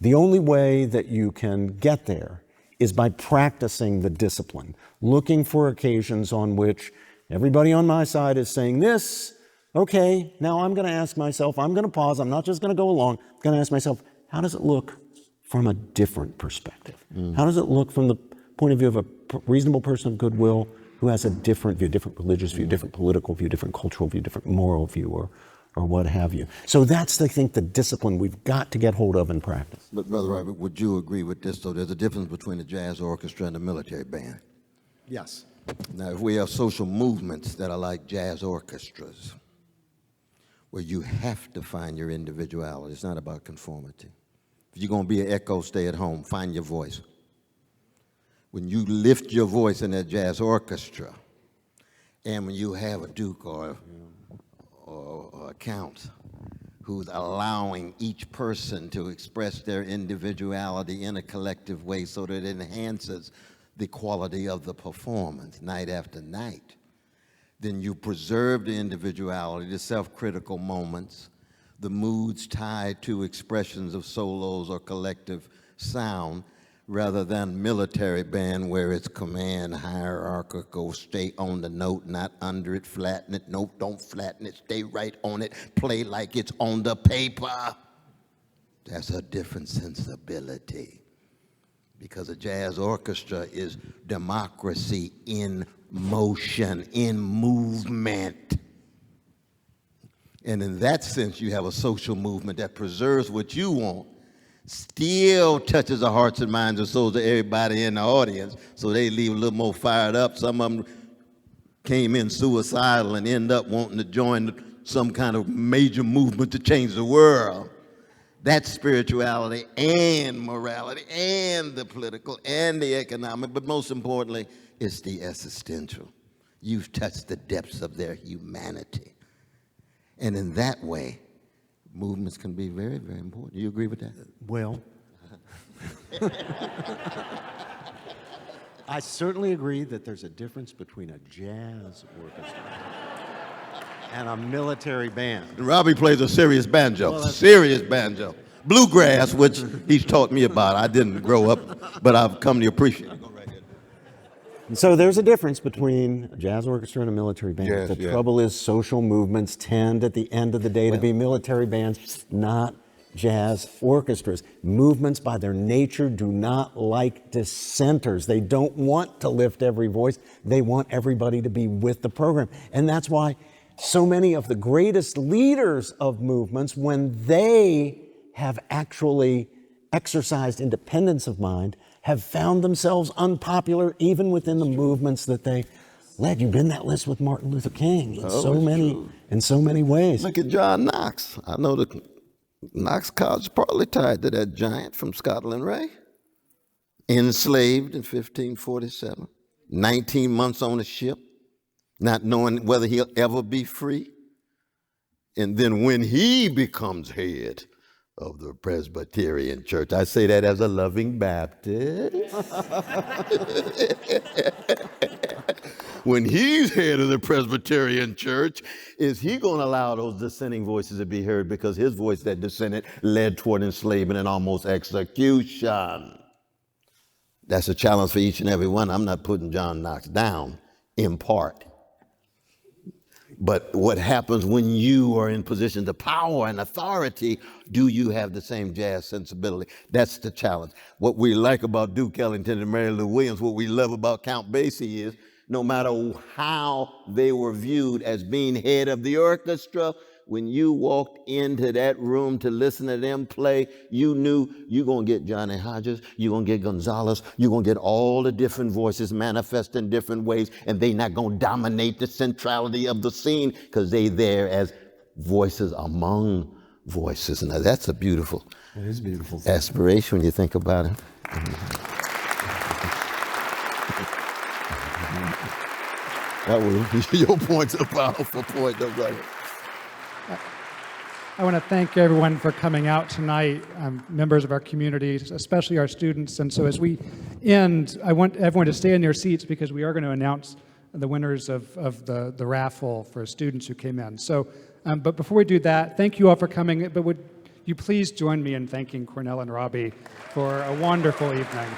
The only way that you can get there is by practicing the discipline, looking for occasions on which everybody on my side is saying this. Okay, now I'm going to ask myself, I'm going to pause, I'm not just going to go along, I'm going to ask myself, how does it look from a different perspective? How does it look from the point of view of a reasonable person of goodwill who has a different view, different religious view, different political view, different cultural view, different moral view, or what have you? So that's, I think, the discipline we've got to get hold of and practice. But Brother Robert, would you agree with this, though? There's a difference between a jazz orchestra and a military band. Yes. Now, if we have social movements that are like jazz orchestras, where you have to find your individuality, it's not about conformity. If you're going to be an echo, stay at home, find your voice. When you lift your voice in that jazz orchestra, and when you have a duke or a count who's allowing each person to express their individuality in a collective way so that it enhances the quality of the performance night after night, then you preserve the individuality, the self-critical moments, the moods tied to expressions of solos or collective sound, rather than military band where it's command hierarchical, stay on the note, not under it, flatten it, nope, don't flatten it, stay right on it, play like it's on the paper. That's a different sensibility, because a jazz orchestra is democracy in motion, in movement. And in that sense, you have a social movement that preserves what you want, still touches the hearts and minds and souls of everybody in the audience, so they leave a little more fired up. Some of them came in suicidal and end up wanting to join some kind of major movement to change the world. That's spirituality and morality and the political and the economic, but most importantly, it's the existential. You've touched the depths of their humanity. And in that way, movements can be very, very important. Do you agree with that? Well, I certainly agree that there's a difference between a jazz orchestra and a military band. Robbie plays a serious banjo, serious banjo. Bluegrass, which he's taught me about. I didn't grow up, but I've come to appreciate it. And so there's a difference between a jazz orchestra and a military band. Yes, the yeah. trouble is social movements tend at the end of the day to be military bands, not jazz orchestras. Movements by their nature do not like dissenters. They don't want to lift every voice. They want everybody to be with the program. And that's why so many of the greatest leaders of movements, when they have actually exercised independence of mind, have found themselves unpopular even within the movements that they led. You've been that list with Martin Luther King in so many ways. Look at John Knox. I know the Knox College is partly tied to that giant from Scotland, Ray. Enslaved in 1547, 19 months on a ship, not knowing whether he'll ever be free. And then when he becomes head of the Presbyterian Church, I say that as a loving Baptist. When he's head of the Presbyterian Church, is he going to allow those dissenting voices to be heard, because his voice that dissented led toward enslavement and almost execution? That's a challenge for each and every one. I'm not putting John Knox down, in part. But what happens when you are in positions of power and authority? Do you have the same jazz sensibility? That's the challenge. What we like about Duke Ellington and Mary Lou Williams, what we love about Count Basie is, no matter how they were viewed as being head of the orchestra, when you walked into that room to listen to them play, you knew you're going to get Johnny Hodges, you're going to get Gonzalez, you're going to get all the different voices manifest in different ways, and they're not going to dominate the centrality of the scene, because they're there as voices among voices. Now that's a beautiful, It is beautiful. aspiration when you think about it. That was, your point's a powerful point, though, brother. I want to thank everyone for coming out tonight, members of our community, especially our students. And so as we end, I want everyone to stay in their seats, because we are going to announce the winners of the raffle for students who came in. So, but before we do that, thank you all for coming. But would you please join me in thanking Cornel and Robbie for a wonderful evening.